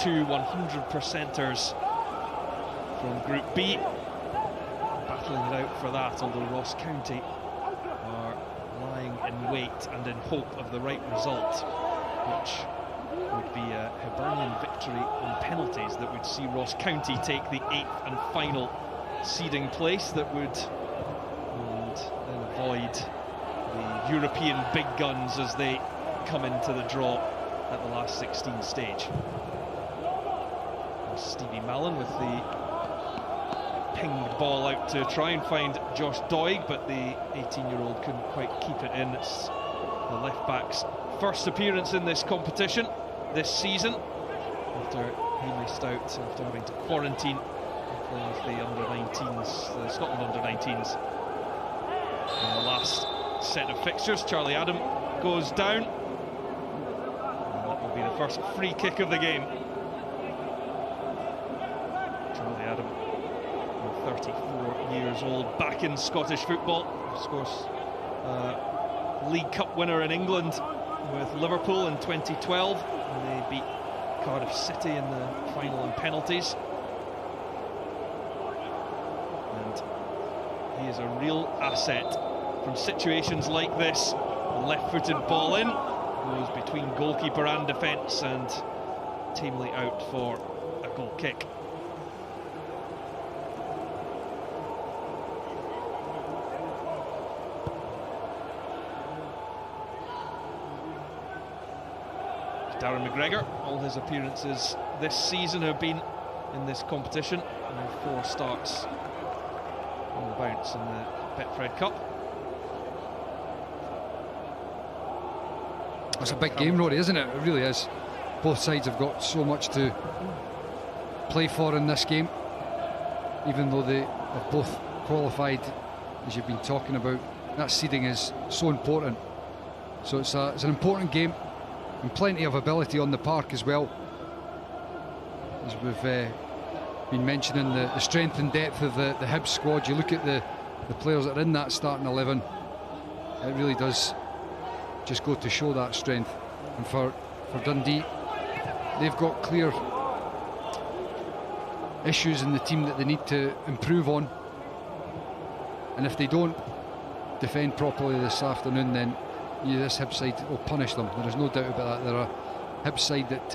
two 100%ers from Group B, battling it out for that, although Ross County are lying in wait and in hope of the right result, which would be a Hibernian victory on penalties that would see Ross County take the 8th and final seeding place, that would then avoid the European big guns as they come into the draw at the last 16 stage. And Stevie Mallon with the pinged ball out to try and find Josh Doig, but the 18-year-old couldn't quite keep it in. It's the left-back's first appearance in this competition this season, after he missed out after having to quarantine playing with the under-19s, the Scotland under-19s. In the last set of fixtures, Charlie Adam goes down, and that will be the first free kick of the game. Charlie Adam, 34 years old, back in Scottish football. Of course, League Cup winner in England with Liverpool in 2012, and they beat Cardiff City in the final on penalties. And he is a real asset from situations like this. A left-footed ball in, goes between goalkeeper and defence, and tamely out for a goal kick. Darren McGregor, all his appearances this season have been in this competition. Now 4 starts on the bounce in the Betfred Cup. It's a big game, Rory, isn't it? It really is. Both sides have got so much to play for in this game, even though they have both qualified, as you've been talking about. That seeding is so important. So it's an important game, and plenty of ability on the park as well. As we've been mentioning, the strength and depth of the Hibs squad. You look at the players that are in that starting 11, it really does just go to show that strength. And for Dundee, they've got clear issues in the team that they need to improve on, and if they don't defend properly this afternoon, then this Hibs side will punish them. There is no doubt about that. They're a Hibs side that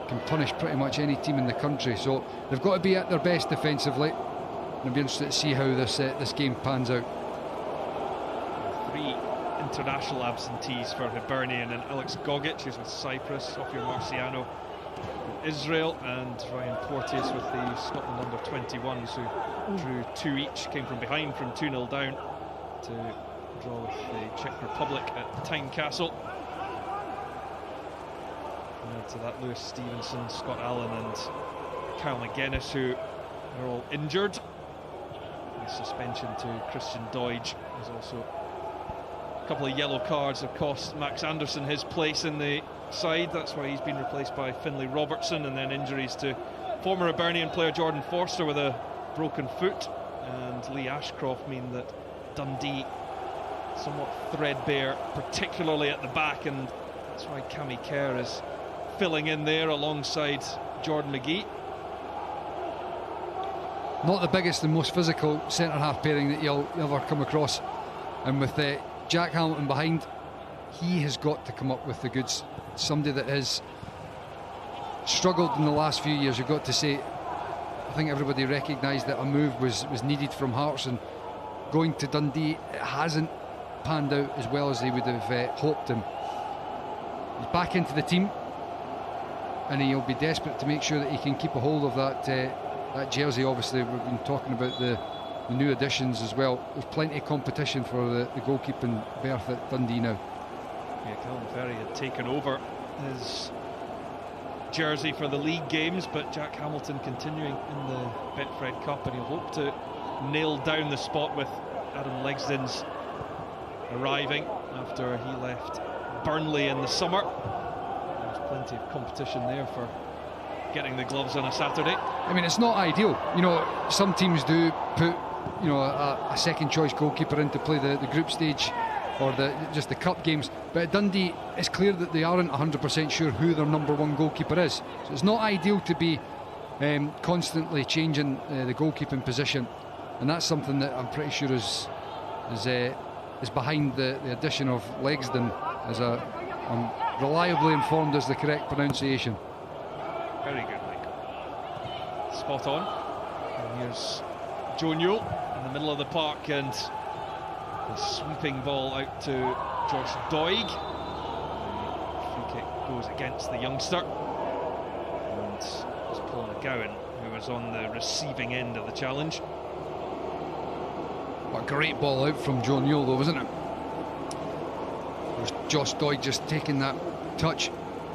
can punish pretty much any team in the country, so they've got to be at their best defensively. And I'll be interested to see how this game pans out. 3 international absentees for Hibernian, and Alex Gogic, who's with Cyprus, Sofia Marciano with Israel, and Ryan Porteous with the Scotland under-21s, who drew 2 each, came from behind from 2-0 down to draw with the Czech Republic at Tynecastle. And to that, Lewis Stevenson, Scott Allen and Kyle McGuinness, who are all injured. The suspension to Christian Doig is also a couple of yellow cards have cost Max Anderson his place in the side. That's why he's been replaced by Finlay Robertson, and then injuries to former Hibernian player Jordan Forster with a broken foot, and Lee Ashcroft mean that Dundee somewhat threadbare, particularly at the back, and that's why Cammy Kerr is filling in there alongside Jordan McGee. Not the biggest and most physical centre-half pairing that you'll ever come across, and with Jack Hamilton behind, he has got to come up with the goods. Somebody that has struggled in the last few years, you've got to say. I think everybody recognised that a move was needed from Hearts, and going to Dundee, it hasn't panned out as well as they would have hoped him. He's back into the team, and he'll be desperate to make sure that he can keep a hold of that jersey. Obviously, we've been talking about the new additions as well. There's plenty of competition for the goalkeeping berth at Dundee now. Yeah, Callum Ferry had taken over his jersey for the league games, but Jack Hamilton continuing in the Betfred Cup, and he'll hope to nail down the spot with Adam Legsden's arriving after he left Burnley in the summer. There's plenty of competition there for getting the gloves on a Saturday. I mean, it's not ideal. You know, some teams do put, you know, a second choice goalkeeper in to play the group stage or just the cup games. But at Dundee, it's clear that they aren't 100% sure who their number one goalkeeper is. So it's not ideal to be constantly changing the goalkeeping position, and that's something that I'm pretty sure is behind the addition of Legsden, as I'm reliably informed as the correct pronunciation. Very good, Mike. Spot on. And here's Joe Newell in the middle of the park, and a sweeping ball out to Josh Doig. The free kick goes against the youngster, and it's Paul McGowan who was on the receiving end of the challenge. A great ball out from Joe Newell, though, wasn't it? There's Josh Doig just taking that touch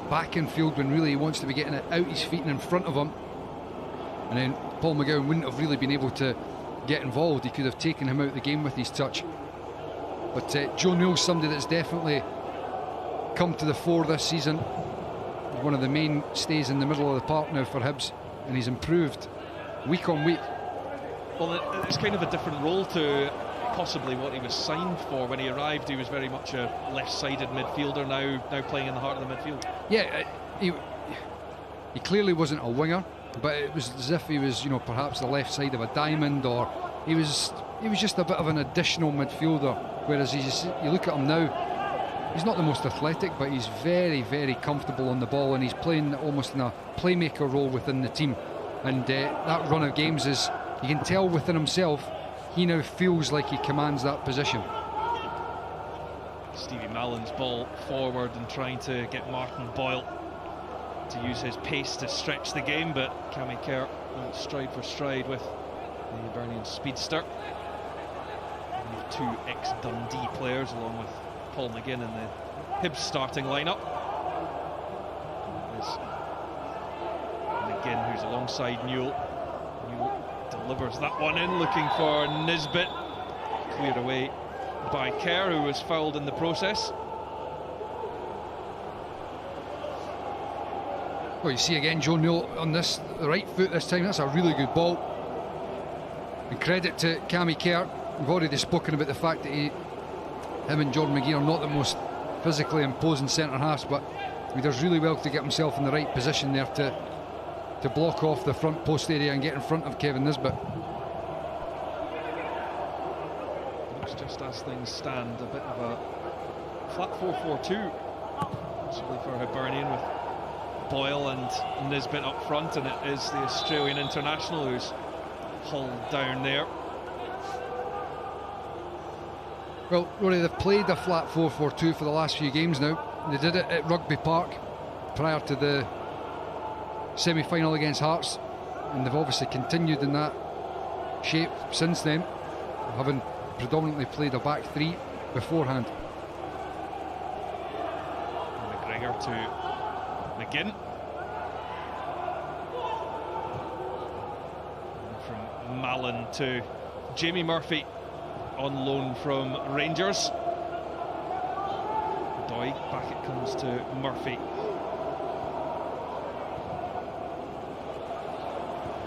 back in field when really he wants to be getting it out his feet and in front of him. And then Paul McGowan wouldn't have really been able to get involved. He could have taken him out of the game with his touch. But Joe Newell's somebody that's definitely come to the fore this season. He's one of the mainstays in the middle of the park now for Hibs, and he's improved week on week. Well, it's kind of a different role to possibly what he was signed for when he arrived. He was very much a left-sided midfielder, now playing in the heart of the midfield. Yeah, he clearly wasn't a winger, but it was as if he was, perhaps the left side of a diamond, or he was just a bit of an additional midfielder. Whereas you look at him now, he's not the most athletic, but he's very, very comfortable on the ball, and he's playing almost in a playmaker role within the team. And that run of games is, you can tell within himself, he now feels like he commands that position. Stevie Mallon's ball forward and trying to get Martin Boyle to use his pace to stretch the game, but Cammy Kerr went stride for stride with the Hibernian speedster. We have two ex-Dundee players along with Paul McGinn in the Hibs starting lineup. There's McGinn, who's alongside Newell. Newell delivers that one in, looking for Nisbet. Cleared away by Kerr, who was fouled in the process. Well, you see again Joe Newell on the right foot this time. That's a really good ball. And credit to Cammy Kerr. We've already spoken about the fact that him and Jordan McGee are not the most physically imposing centre halves, but he does really well to get himself in the right position there to block off the front post area and get in front of Kevin Nisbet. Looks, just as things stand, a bit of a flat 4-4-2 possibly for Hibernian, with Boyle and Nisbet up front, and it is the Australian international who's hauled down there. Well, Rory, they've played a flat 4-4-2 for the last few games now. They did it at Rugby Park prior to the semi-final against Hearts, and they've obviously continued in that shape since then, having predominantly played a back three beforehand. McGregor to McGinn. And from Mallon to Jamie Murphy, on loan from Rangers. Doig, back it comes to Murphy.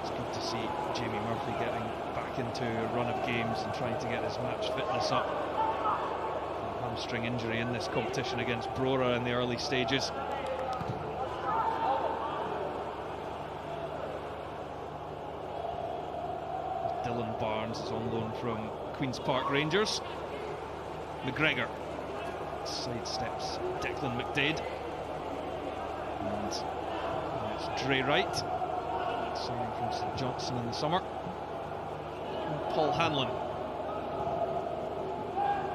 It's good to see Jamie Murphy getting back into a run of games and trying to get his match fitness up. A hamstring injury in this competition against Brora in the early stages. Dylan Barnes is on loan from Queen's Park Rangers. McGregor sidesteps Declan McDade, and it's Dre Wright, signing from St Johnstone in the summer. And Paul Hanlon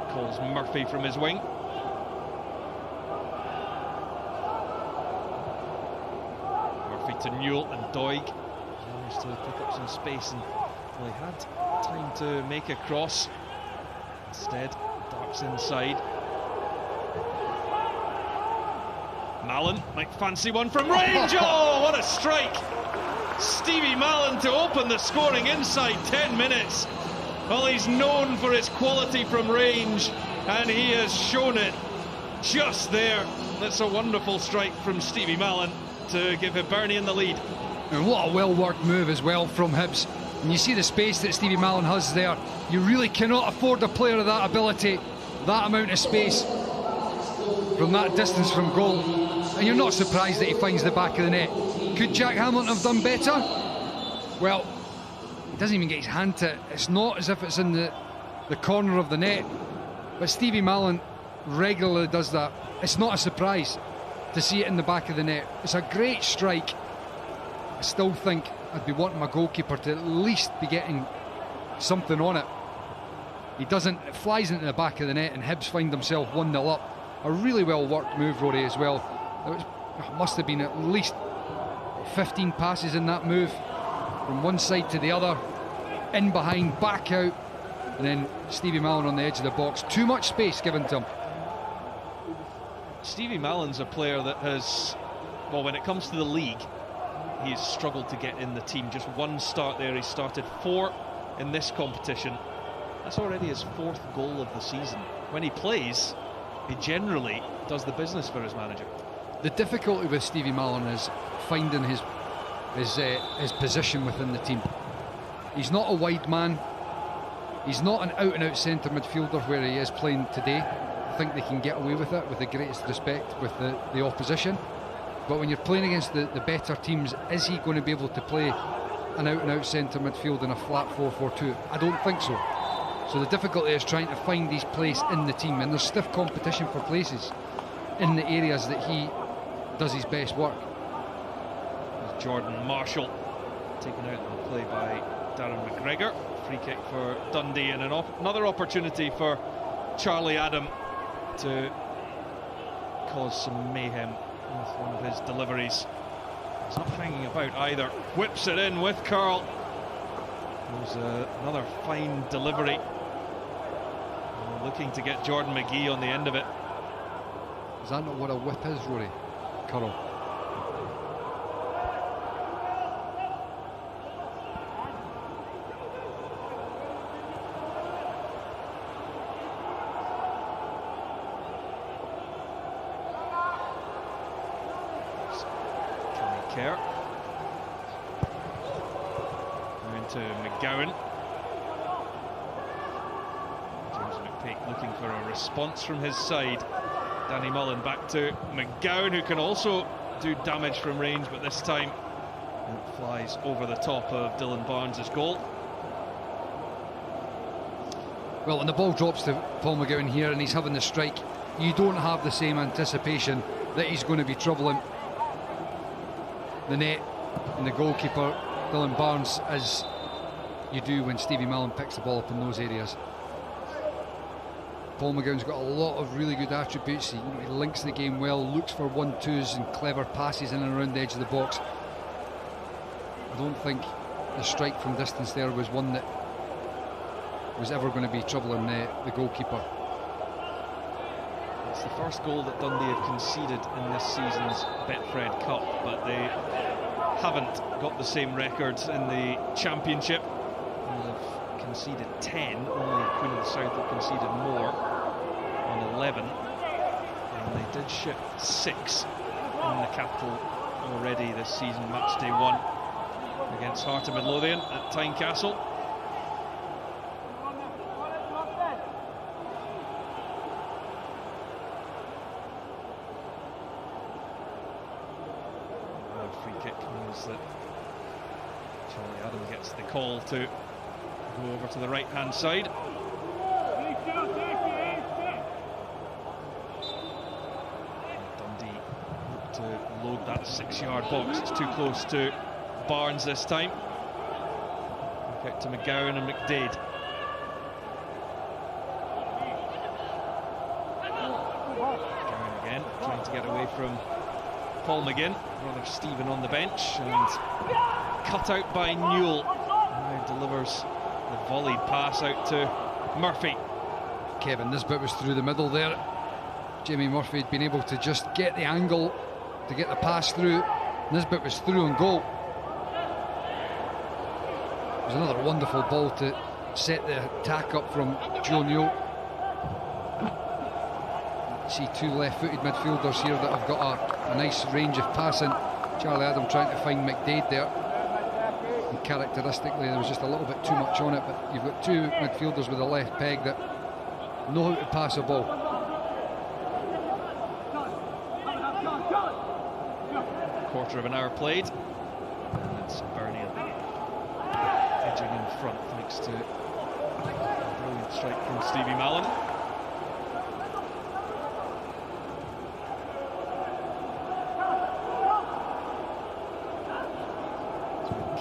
calls Murphy from his wing. Murphy to Newell, and Doig managed to pick up some space, and well, he had time to make a cross. Instead, darts inside. Mallon might fancy one from range. Oh, what a strike! Stevie Mallon to open the scoring inside 10 minutes. Well, he's known for his quality from range, and he has shown it just there. That's a wonderful strike from Stevie Mallon to give Hibernian the lead. And what a well-worked move as well from Hibs. And you see the space that Stevie Mallon has there. You really cannot afford a player of that ability that amount of space from that distance from goal, and you're not surprised that he finds the back of the net. Could Jack Hamilton have done better? Well, he doesn't even get his hand to it. It's not as if it's in the corner of the net, but Stevie Mallon regularly does that. It's not a surprise to see it in the back of the net. It's a great strike. I still think I'd be wanting my goalkeeper to at least be getting something on it. He doesn't. It flies into the back of the net, and Hibs find themselves 1-0 up. A really well worked move, Rory, as well. It must have been at least 15 passes in that move, from one side to the other, in behind, back out, and then Stevie Mallon on the edge of the box. Too much space given to him. Stevie Mallon's a player that has, well, when it comes to the league, he's struggled to get in the team. Just one start there. He started 4 in this competition. That's already his 4th goal of the season. When he plays, he generally does the business for his manager. The difficulty with Stevie Mallon is finding his position within the team. He's not a wide man. He's not an out-and-out centre midfielder where he is playing today. I think they can get away with it with the greatest respect with the opposition. But when you're playing against the better teams, is he going to be able to play an out-and-out centre midfield in a flat 4-4-2? I don't think so. So the difficulty is trying to find his place in the team, and there's stiff competition for places in the areas that he does his best work. Jordan Marshall taken out of the play by Darren McGregor. Free kick for Dundee, and another opportunity for Charlie Adam to cause some mayhem with one of his deliveries. He's not hanging about either. Whips it in with curl. There's another fine delivery. Looking to get Jordan McGee on the end of it. Is that not what a whip is, Rory? Curl. Kerr. Down to McGowan. James McPake looking for a response from his side. Danny Mullen back to McGowan, who can also do damage from range, but this time it flies over the top of Dylan Barnes' goal. Well, when the ball drops to Paul McGowan here and he's having the strike, you don't have the same anticipation that he's going to be troubling the net and the goalkeeper, Dylan Barnes, as you do when Stevie Mallon picks the ball up in those areas. Paul McGowan's got a lot of really good attributes. He links the game well, looks for 1-2s and clever passes in and around the edge of the box. I don't think the strike from distance there was one that was ever going to be troubling the goalkeeper. It's the first goal that Dundee have conceded in this season's Betfred Cup, but they haven't got the same records in the Championship. They've conceded 10, only Queen of the South have conceded more, on 11. And they did ship 6 in the capital already this season, match day 1 against Heart of Midlothian at Tynecastle. That Charlie Adam gets the call to go over to the right hand side. Dundee look to load that 6-yard box. It's too close to Barnes this time. Back out to McGowan and McDade. McGowan again trying to get away from Paul McGinn. Brother Stephen on the bench, and cut out by Newell. Now delivers the volleyed pass out to Murphy. Kevin Nisbet was through the middle there. Jamie Murphy had been able to just get the angle to get the pass through. Nisbet was through on goal. It was another wonderful ball to set the attack up from Joe Newell. See 2 left-footed midfielders here that have got a nice range of passing. Charlie Adam trying to find McDade there, and characteristically there was just a little bit too much on it, but you've got 2 midfielders with a left peg that know how to pass a ball. Quarter of an hour played, and it's Hibernian edging in front thanks to a brilliant strike from Stevie Mallon.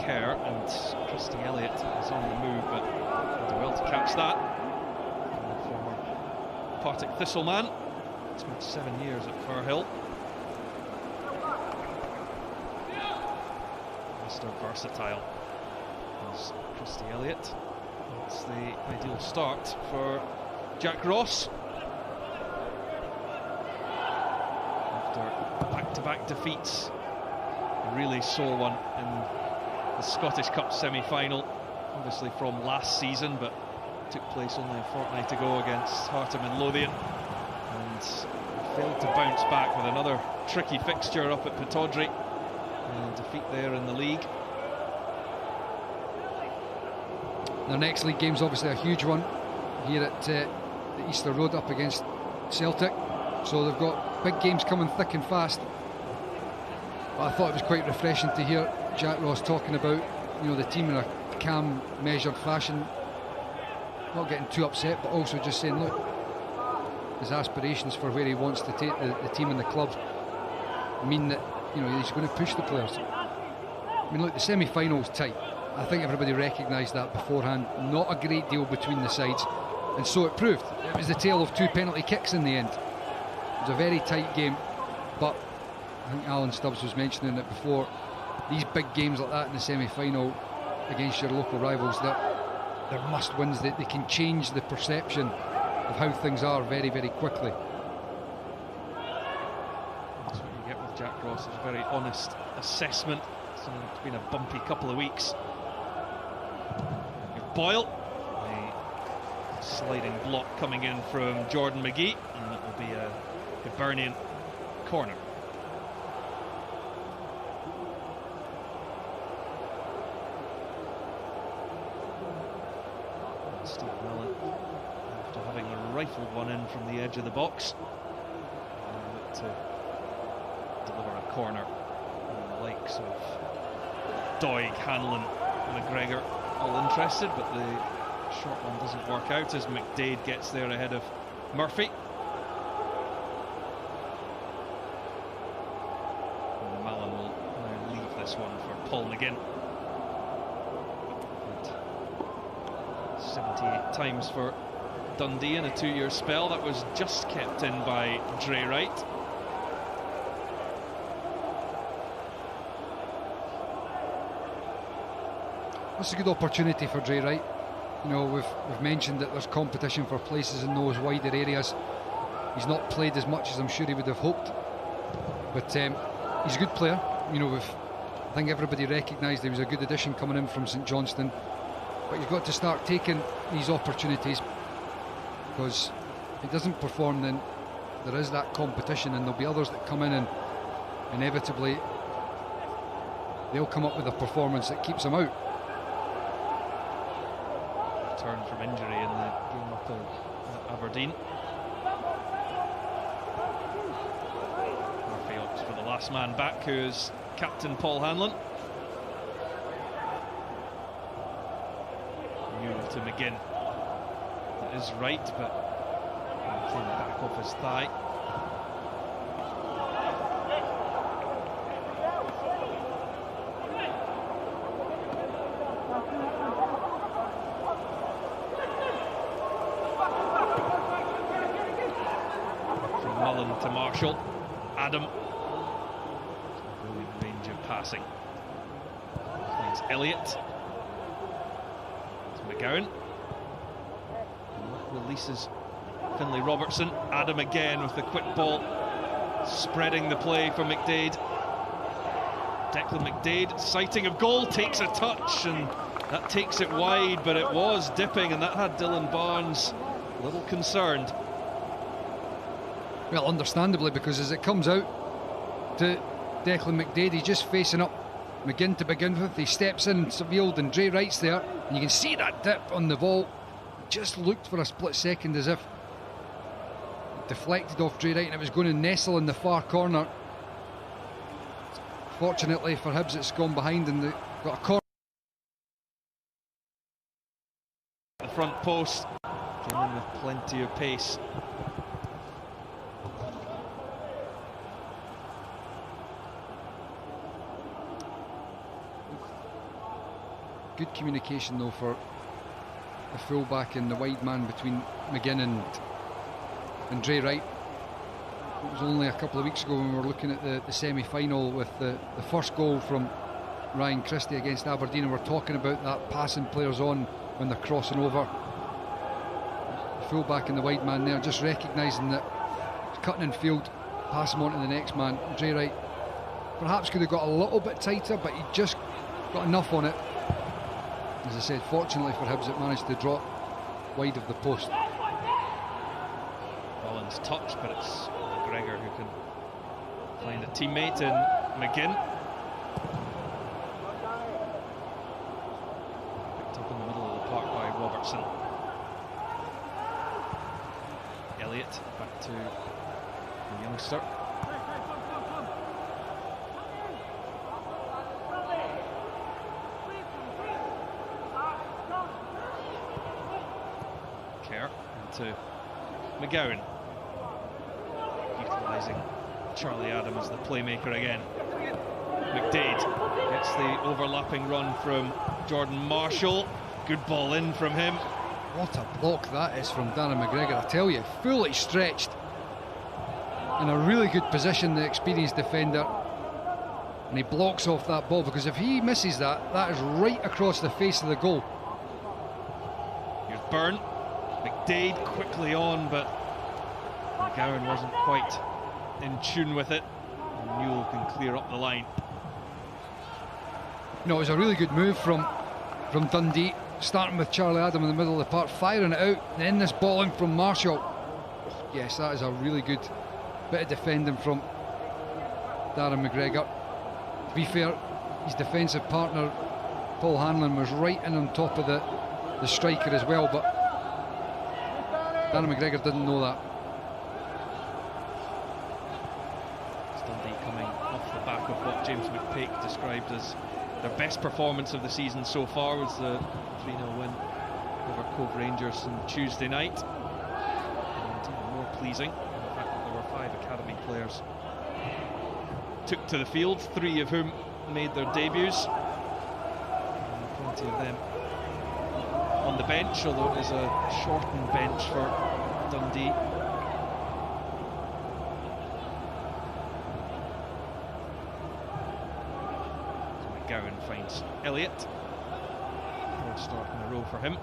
Kerr and Christy Elliott is on the move, but did well to catch that. The former Partick Thistleman, spent 7 years at Firhill. Mr. Versatile is Christy Elliott. It's the ideal start for Jack Ross after back-to-back defeats. A really sore one in the Scottish Cup semi-final, obviously from last season, but took place only a fortnight ago against Hartem and Lothian, and failed to bounce back with another tricky fixture up at Pittodrie. Defeat there in the league. Their next league game's obviously a huge one here at the Easter Road up against Celtic, so they've got big games coming thick and fast. But I thought it was quite refreshing to hear Jack Ross talking about, the team in a calm, measured fashion, not getting too upset, but also just saying, look, his aspirations for where he wants to take the team and the club mean that he's going to push the players. I mean, look, the semi-final's tight. I think everybody recognised that beforehand. Not a great deal between the sides, and so it proved. It was the tale of 2 penalty kicks in the end. It was a very tight game, but I think Alan Stubbs was mentioning it before. These big games like that in the semi-final against your local rivals, they're must-wins. They can change the perception of how things are very, very quickly. That's what you get with Jack Ross, a very honest assessment. So it's been a bumpy couple of weeks. Boyle, a sliding block coming in from Jordan McGee, and it will be a Hibernian corner. Steve Mallon, after having rifled one in from the edge of the box, to deliver a corner. And the likes of Doig, Hanlon, McGregor all interested, but the short one doesn't work out as McDade gets there ahead of Murphy. And Mallon will now leave this one for Paul McGinn. 78 times for Dundee in a 2-year spell. That was just kept in by Dre Wright. That's a good opportunity for Dre Wright. We've mentioned that there's competition for places in those wider areas. He's not played as much as I'm sure he would have hoped, but he's a good player. I think everybody recognised he was a good addition coming in from St Johnstone, but you've got to start taking these opportunities, because if he doesn't perform, then there is that competition, and there'll be others that come in, and inevitably they'll come up with a performance that keeps them out. Return from injury in the game up at Aberdeen. Murphy opts for the last man back, who's captain Paul Hanlon. Newell to McGinn. That is right, but came back off his thigh. To Marshall, Adam, brilliant range of passing. Plays Elliott, to McGowan, releases Finlay Robertson. Adam again with the quick ball, spreading the play for McDade. Declan McDade, sighting of goal, takes a touch, and that takes it wide, but it was dipping, and that had Dylan Barnes a little concerned. Well, understandably, because as it comes out to Declan McDade, he's just facing up McGinn to begin with. He steps in, Seville, and Dre Wright's there, and you can see that dip on the ball. Just looked for a split second as if deflected off Dre Wright and it was going to nestle in the far corner. Fortunately for Hibs, it's gone behind and they've got a corner. The front post came in with plenty of pace. Good communication though for the full-back and the wide man between McGinn and Dre Wright. It was only a couple of weeks ago when we were looking at the semi-final with the first goal from Ryan Christie against Aberdeen, and we're talking about that passing players on when they're crossing over. The full-back and the wide man there just recognising that cutting in field, pass him on to the next man. Dre Wright perhaps could have got a little bit tighter, but he just got enough on it. As I said, fortunately for Hibs, it managed to drop wide of the post. Rollins touch, but it's McGregor who can find a teammate in McGinn. Picked up in the middle of the park by Robertson. Elliott back to the youngster. Kerr into McGowan, utilising Charlie Adam as the playmaker again. McDade gets the overlapping run from Jordan Marshall. Good ball in from him. What a block that is from Darren McGregor, I tell you, fully stretched. In a really good position, the experienced defender. And he blocks off that ball, because if he misses that, that is right across the face of the goal. Here's Byrne. McDade quickly on, but McGowan wasn't quite in tune with it. And Newell can clear up the line. No, it was a really good move from Dundee, starting with Charlie Adam in the middle of the park, firing it out, and then this ball in from Marshall. Yes, that is a really good bit of defending from Darren McGregor. To be fair, his defensive partner Paul Hanlon was right in on top of the striker as well, but Darren McGregor didn't know that. Dundee coming off the back of what James McPake described as their best performance of the season so far, was the 3-0 win over Cove Rangers on Tuesday night. And even more pleasing, the fact that there were 5 academy players took to the field, 3 of whom made their debuts. And plenty of them on the bench, although it is a shortened bench for Dundee. McGowan finds Elliott. 4th start in a row for him.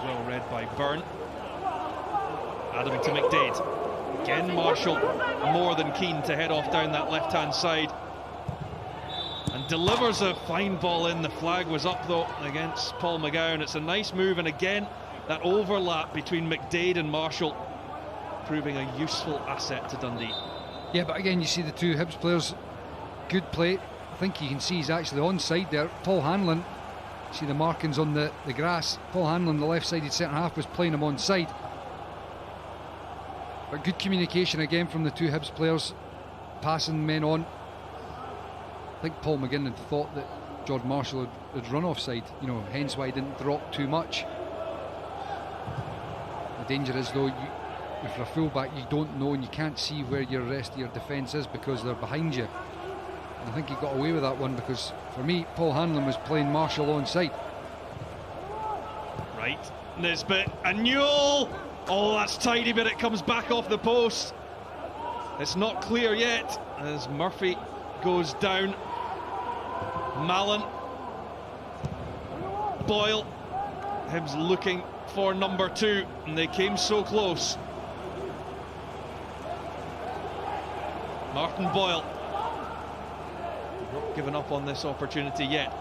Well read by Byrne. Adam to McDade. Again Marshall more than keen to head off down that left hand side and delivers a fine ball in. The flag was up though against Paul McGowan. It's a nice move, and again that overlap between McDade and Marshall proving a useful asset to Dundee. Yeah, but again you see the 2 Hibs players, good play. I think you can see he's actually onside there. Paul Hanlon, see the markings on the grass. Paul Hanlon, the left-sided centre-half, was playing him onside. But good communication again from the 2 Hibs players, passing men on. I think Paul McGinn had thought that Jordan Marshall had run offside, you know, hence why he didn't drop too much. The danger is though, if you're a full-back, you don't know and you can't see where your rest of your defence is because they're behind you. I think he got away with that one, because for me Paul Hanlon was playing Marshall onside. Right, Nisbet and Newell. Oh, that's tidy, but it comes back off the post. It's not clear yet as Murphy goes down. Mallon, Boyle, Hibs looking for number 2, and they came so close. Martin Boyle. Not given up on this opportunity yet.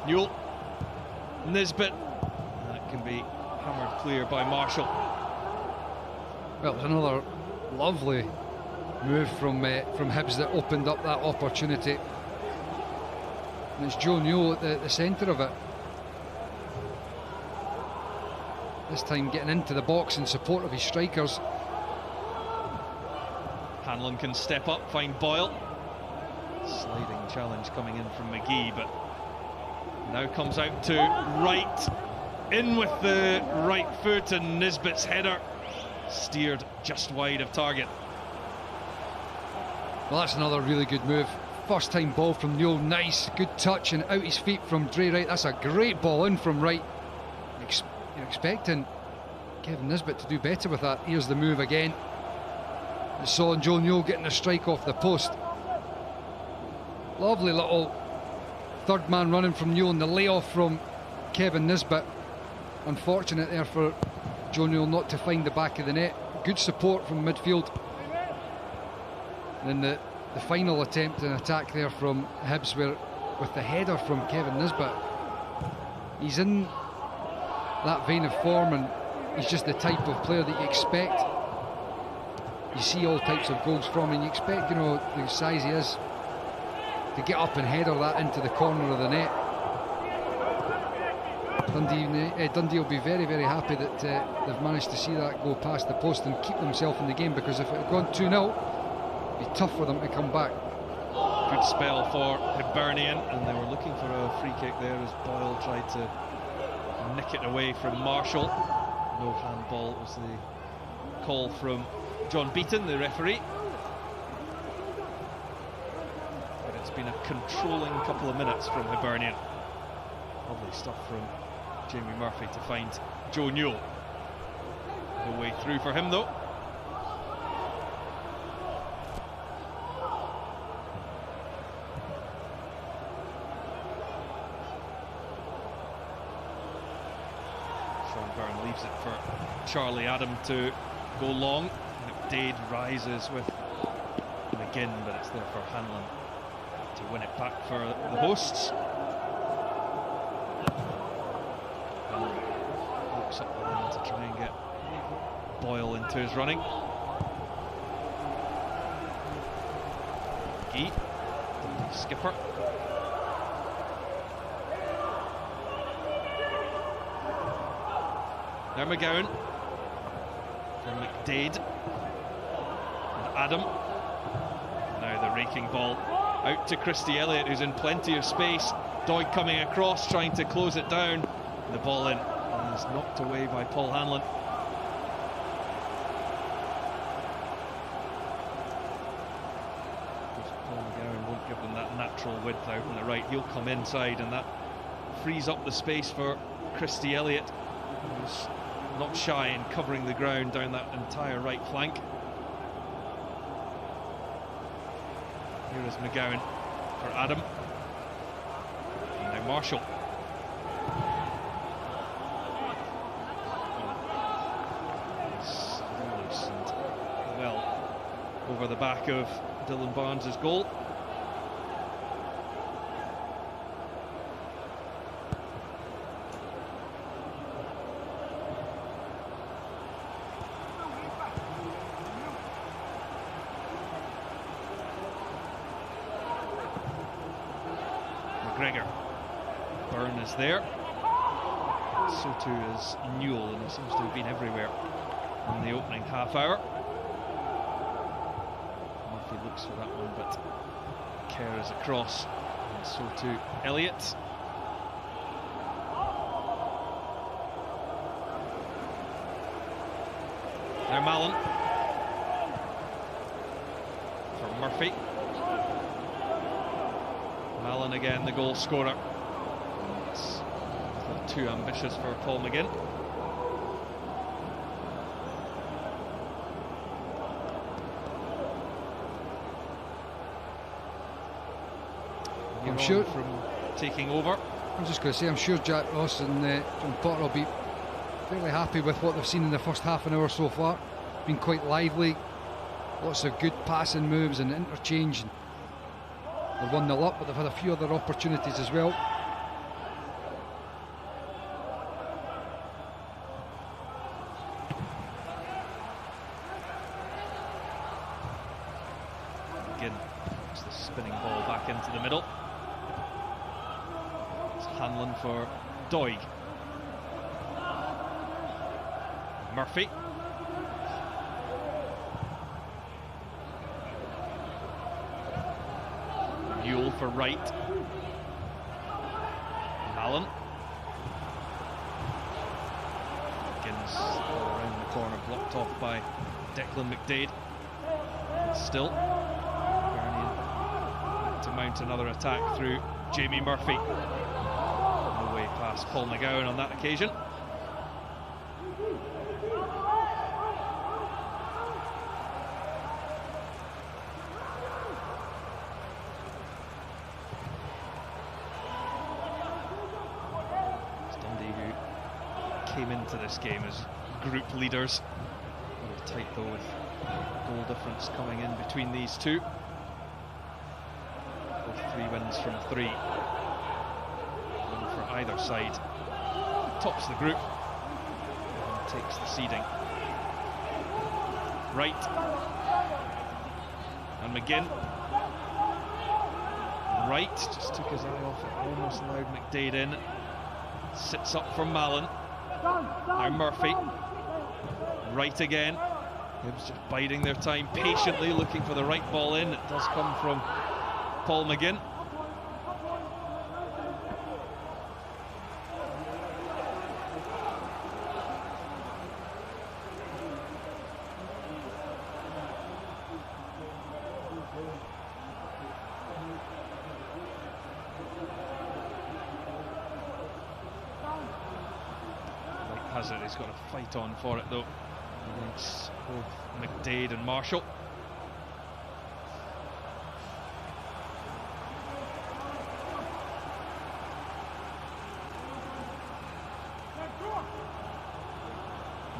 Newell. Nisbet. That can be hammered clear by Marshall. Well, it was another lovely move from Hibs that opened up that opportunity. And it's Joe Newell at the centre of it. This time getting into the box in support of his strikers. Hanlon can step up, find Boyle. Sliding challenge coming in from McGee, but now comes out to right. In with the right foot, and Nisbet's header steered just wide of target. Well, that's another really good move. First time ball from Newell, nice, good touch, and out his feet from Dre Wright. That's a great ball in from right. You're expecting Kevin Nisbet to do better with that. Here's the move again. You saw Joe Newell getting a strike off the post. Lovely little third man running from Newell, and the layoff from Kevin Nisbet. Unfortunate there for Joe Newell not to find the back of the net. Good support from midfield. And then the final attempt and attack there from Hibs, where with the header from Kevin Nisbet. He's in that vein of form, and he's just the type of player that you expect. You see all types of goals from, and you expect, you know, the size he is, to get up and header that into the corner of the net. Dundee will be very, very happy that they've managed to see that go past the post and keep themselves in the game, because if it had gone 2-0, it'd be tough for them to come back. Good spell for Hibernian, and they were looking for a free kick there as Boyle tried to nick it away from Marshall. No handball was the call from John Beaton, the referee. But it's been a controlling couple of minutes from Hibernian. Lovely stuff from Jamie Murphy to find Joe Newell. No way through for him though. Sean Byrne leaves it for Charlie Adam to go long. McDade rises with McGinn, but it's there for Hanlon to win it back for the hosts. Looks up the line to try and get Boyle into his running. McGee, the skipper. Now McGowan for McDade and Adam. Now the raking ball out to Christy Elliott, who's in plenty of space. Doig coming across, trying to close it down. The ball in, and is knocked away by Paul Hanlon. Paul McGowan won't give them that natural width out on the right. He'll come inside, and that frees up the space for Christy Elliott, who's not shy in covering the ground down that entire right flank. Here is McGowan for Adam. And now Marshall. Loose and well over the back of Dylan Barnes' goal. McGregor. Byrne is there. So too is Newell, and he seems to have been everywhere in the opening half hour. Murphy looks for that one, but Kerr is across, and so too Elliott. Now Mallon for Murphy. Mallon again, the goal scorer. It's a little too ambitious for Paul McGinn. I'm sure from taking over. I'm just going to say, I'm sure Jack Ross and John Potter will be fairly happy with what they've seen in the first half an hour so far. Been quite lively, Lots of good passing moves and interchange. They're 1-0 up, but they've had a few other opportunities as well. Again, it's the spinning ball back into the middle. It's Hanlon for Doig. Murphy. Newell for Wright. Allen. Begins around the corner, blocked off by Declan McDade. And still, Hibernian to mount another attack through Jamie Murphy. No way past Paul McGowan on that occasion. Came into this game as group leaders. A little tight though, with goal difference coming in between these two. Both 3 wins from 3. One for either side. Tops the group and takes the seeding. Wright and McGinn. Wright just took his eye off it, almost allowed McDade in. Sits up for Mallon. Now Murphy. Wright again. Hibs just biding their time, patiently looking for the right ball in. It does come from Paul McGinn. Has it, he's got to fight on for it though, against both McDade and Marshall.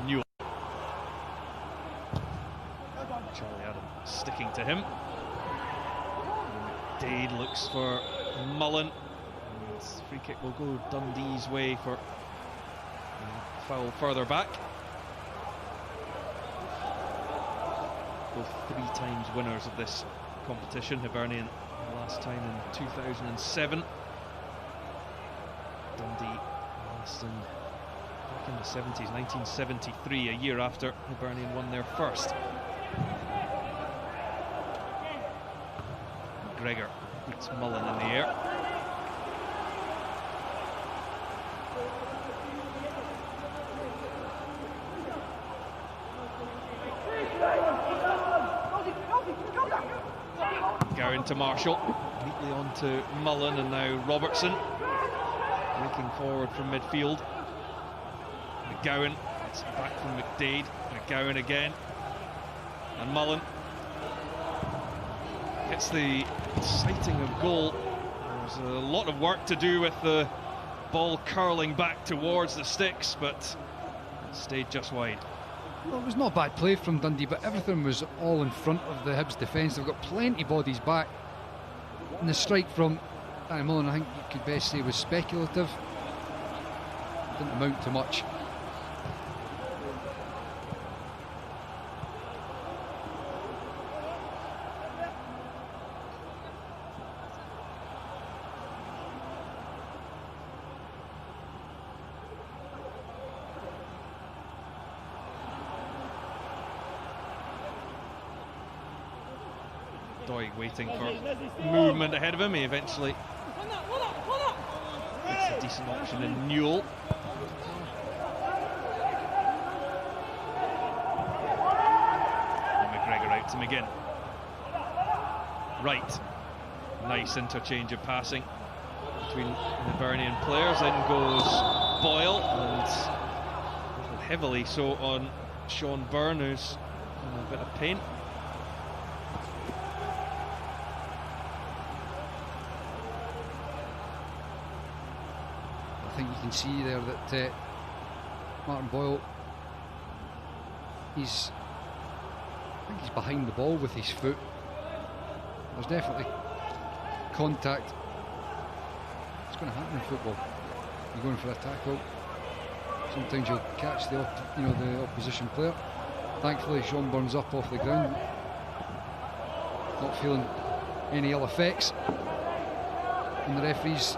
Newell. Charlie Adam sticking to him. McDade looks for Mullen, and free kick will go Dundee's way for foul further back. Both 3 times winners of this competition. Hibernian last time in 2007. Dundee last back in the 70s, 1973, a year after Hibernian won their first. McGregor beats Mullen in the air. Gowan to Marshall, neatly on to Mullen, and now Robertson breaking forward from midfield. McGowan, it's back from McDade. McGowan again, and Mullen gets the sighting of goal. There's a lot of work to do with the ball curling back towards the sticks, but it stayed just wide. Well, it was not bad play from Dundee, but everything was all in front of the Hibs defence. They've got plenty bodies back. And the strike from Danny Mullen, I think you could best say, was speculative. Didn't amount to much. Doig waiting for movement ahead of him. He eventually gets a decent option in Newell. And McGregor out to McGinn. Right. Nice interchange of passing between Hibernian players. In goes Boyle, and heavily so on Sean Byrne, who's in a bit of pain. I think you can see there that Martin Boyle, he's think he's behind the ball with his foot. There's definitely contact. It's going to happen in football. You're going for a tackle. Sometimes you'll catch the opposition player. Thankfully, Sean Byrne's up off the ground, not feeling any ill effects. And the referee's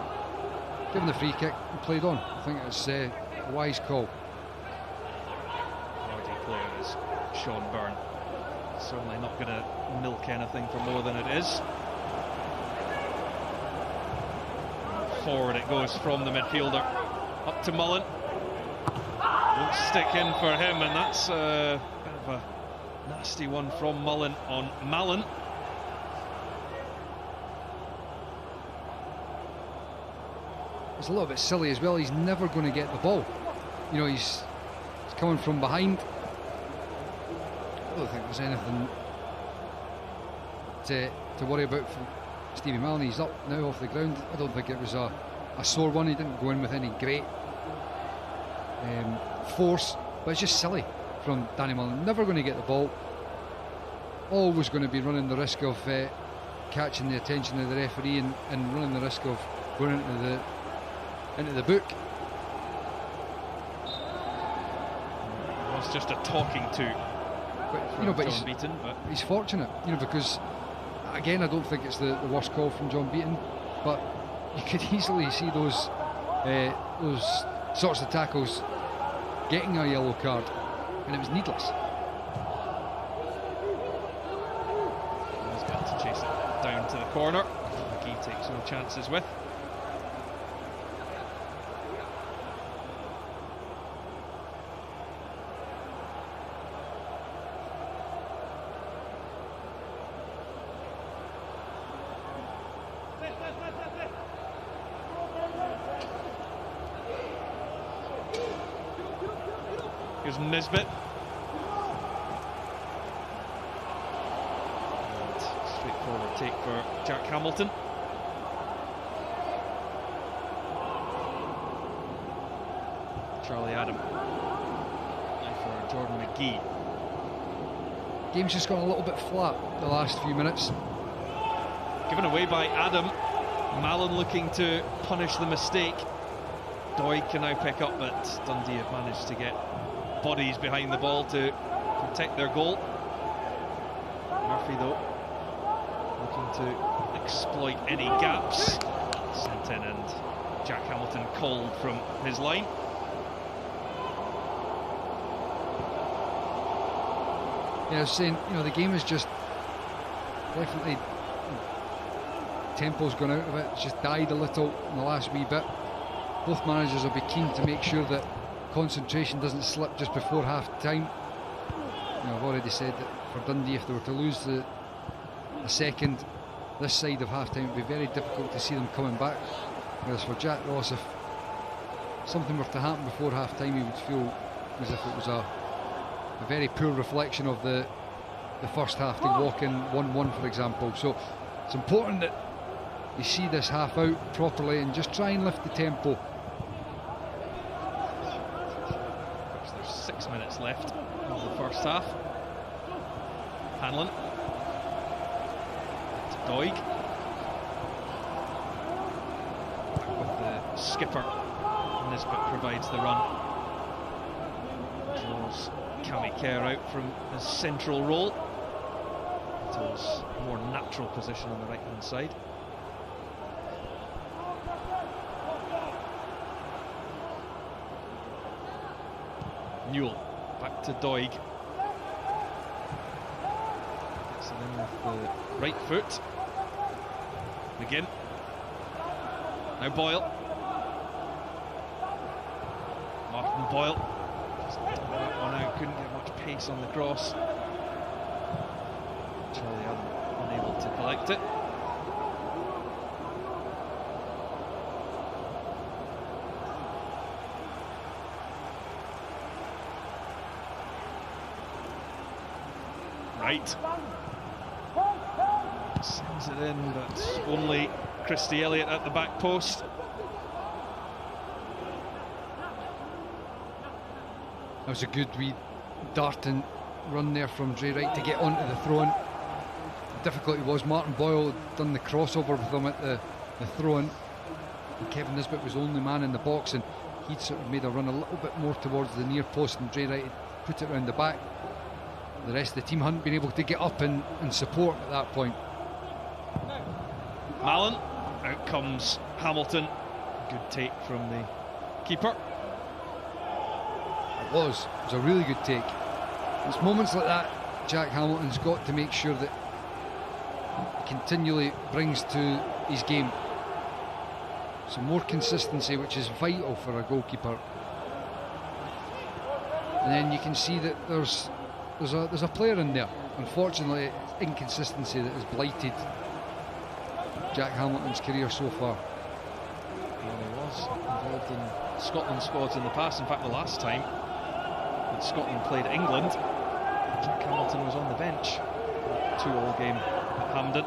given the free kick and played on. I think it's a wise call. Hardy player is Sean Byrne. Certainly not going to milk anything for more than it is. Forward it goes from the midfielder up to Mullen. Won't stick in for him, and that's a bit of a nasty one from Mullen on Mallon. It's a little bit silly as well. He's never going to get the ball. You know, he's coming from behind. I don't think there's anything to worry about for Stevie Mallon. He's up now off the ground. I don't think it was a sore one. He didn't go in with any great force, but it's just silly from Danny Mullen. Never going to get the ball. Always going to be running the risk of catching the attention of the referee and running the risk of going into the book. It was just a talking to. But John Beaton, but he's fortunate, because again, I don't think it's the worst call from John Beaton, but you could easily see those sorts of tackles getting a yellow card, and it was needless. He's got to chase it down to the corner. McGee takes no chances with. Here's Nisbet. And straightforward take for Jack Hamilton. Charlie Adam. Now for Jordan McGee. Game's just gone a little bit flat the last few minutes. Given away by Adam. Mallon looking to punish the mistake. Doig can now pick up, but Dundee have managed to get bodies behind the ball to protect their goal. Murphy, though, looking to exploit any gaps. Sent in, and Jack Hamilton called from his line. Yeah, I was saying, the game is just definitely, tempo's gone out of it. It's just died a little in the last wee bit. Both managers will be keen to make sure that concentration doesn't slip just before half time. I've already said that for Dundee, if they were to lose a second this side of half time, it would be very difficult to see them coming back. Whereas for Jack Ross, if something were to happen before half time, he would feel as if it was a very poor reflection of the first half to walk in 1-1, for example. So it's important that you see this half out properly and just try and lift the tempo. There's 6 minutes left of the first half. Hanlon to Doig. Back with the skipper. Nisbet provides the run. Draws Cammy Kerr out from his central role to his more natural position on the right hand side. Newell back to Doig. Gets it in with the right foot. McGinn. Now Boyle. Martin Boyle. Just done that one out, couldn't get much pace on the cross. Charlie Adam unable to collect it. Right. Sends it in, but only Christy Elliott at the back post. That was a good wee darting run there from Dre Wright to get onto the throw-in. The difficulty was Martin Boyle had done the crossover with him at the throw-in. Kevin Nisbet was the only man in the box, and he'd sort of made a run a little bit more towards the near post, and Dre Wright had put it around the back. The rest of the team hadn't been able to get up and support at that point. Mallon, out comes Hamilton. Good take from the keeper. It was a really good take. It's moments like that Jack Hamilton's got to make sure that he continually brings to his game some more consistency, which is vital for a goalkeeper. And then you can see that there's a player in there. Unfortunately, it's inconsistency that has blighted Jack Hamilton's career so far. Well, he was involved in Scotland squads in the past. In fact, the last time that Scotland played England, Jack Hamilton was on the bench. 2-2 game at Hampden.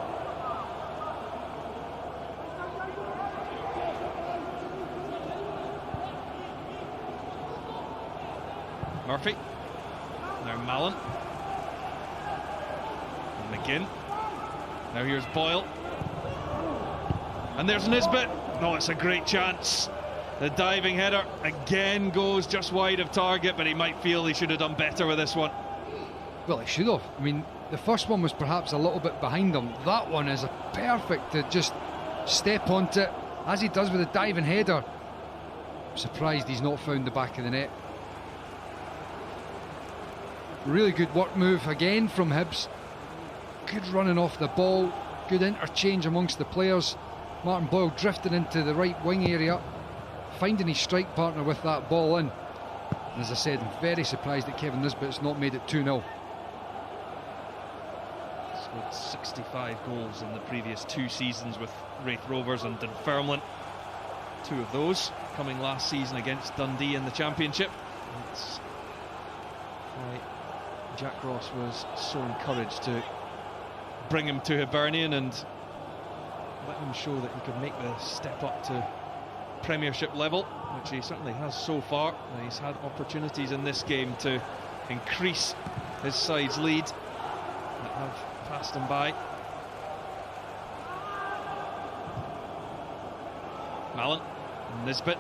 Murphy. Now Mallon. And McGinn. Now here's Boyle. And there's Nisbet. No, it's a great chance. The diving header again goes just wide of target, but he might feel he should have done better with this one. Well, he should have. I mean, the first one was perhaps a little bit behind him. That one is perfect to just step onto it, as he does with the diving header. I'm surprised he's not found the back of the net. Really good work move again from Hibs. Good running off the ball, good interchange amongst the players. Martin Boyle drifted into the right wing area, finding his strike partner with that ball in. And as I said, I'm very surprised that Kevin Nisbet's not made it 2-0. Scored 65 goals in the previous 2 seasons with Raith Rovers and Dunfermline. 2 of those coming last season against Dundee in the Championship. That's why Jack Ross was so encouraged to bring him to Hibernian and let him show that he could make the step up to Premiership level, which he certainly has so far. He's had opportunities in this game to increase his side's lead that have passed him by. Mallon, Nisbet.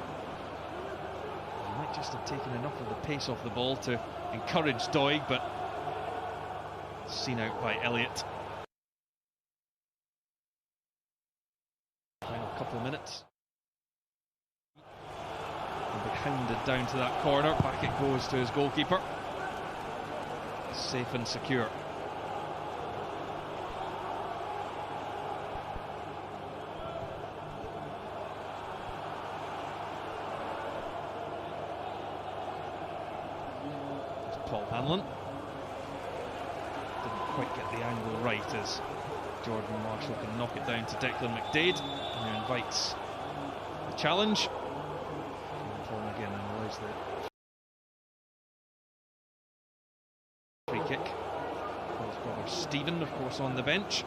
He might just have taken enough of the pace off the ball to encourage Doig, but seen out by Elliott. Final couple of minutes. He'll be hounded down to that corner. Back it goes to his goalkeeper. Safe and secure. There's Paul Hanlon. Didn't quite get the angle right as Jordan Marshall can knock it down to Declan McDade, who invites the challenge. Again, and allows the free kick. His brother Stephen, of course, on the bench.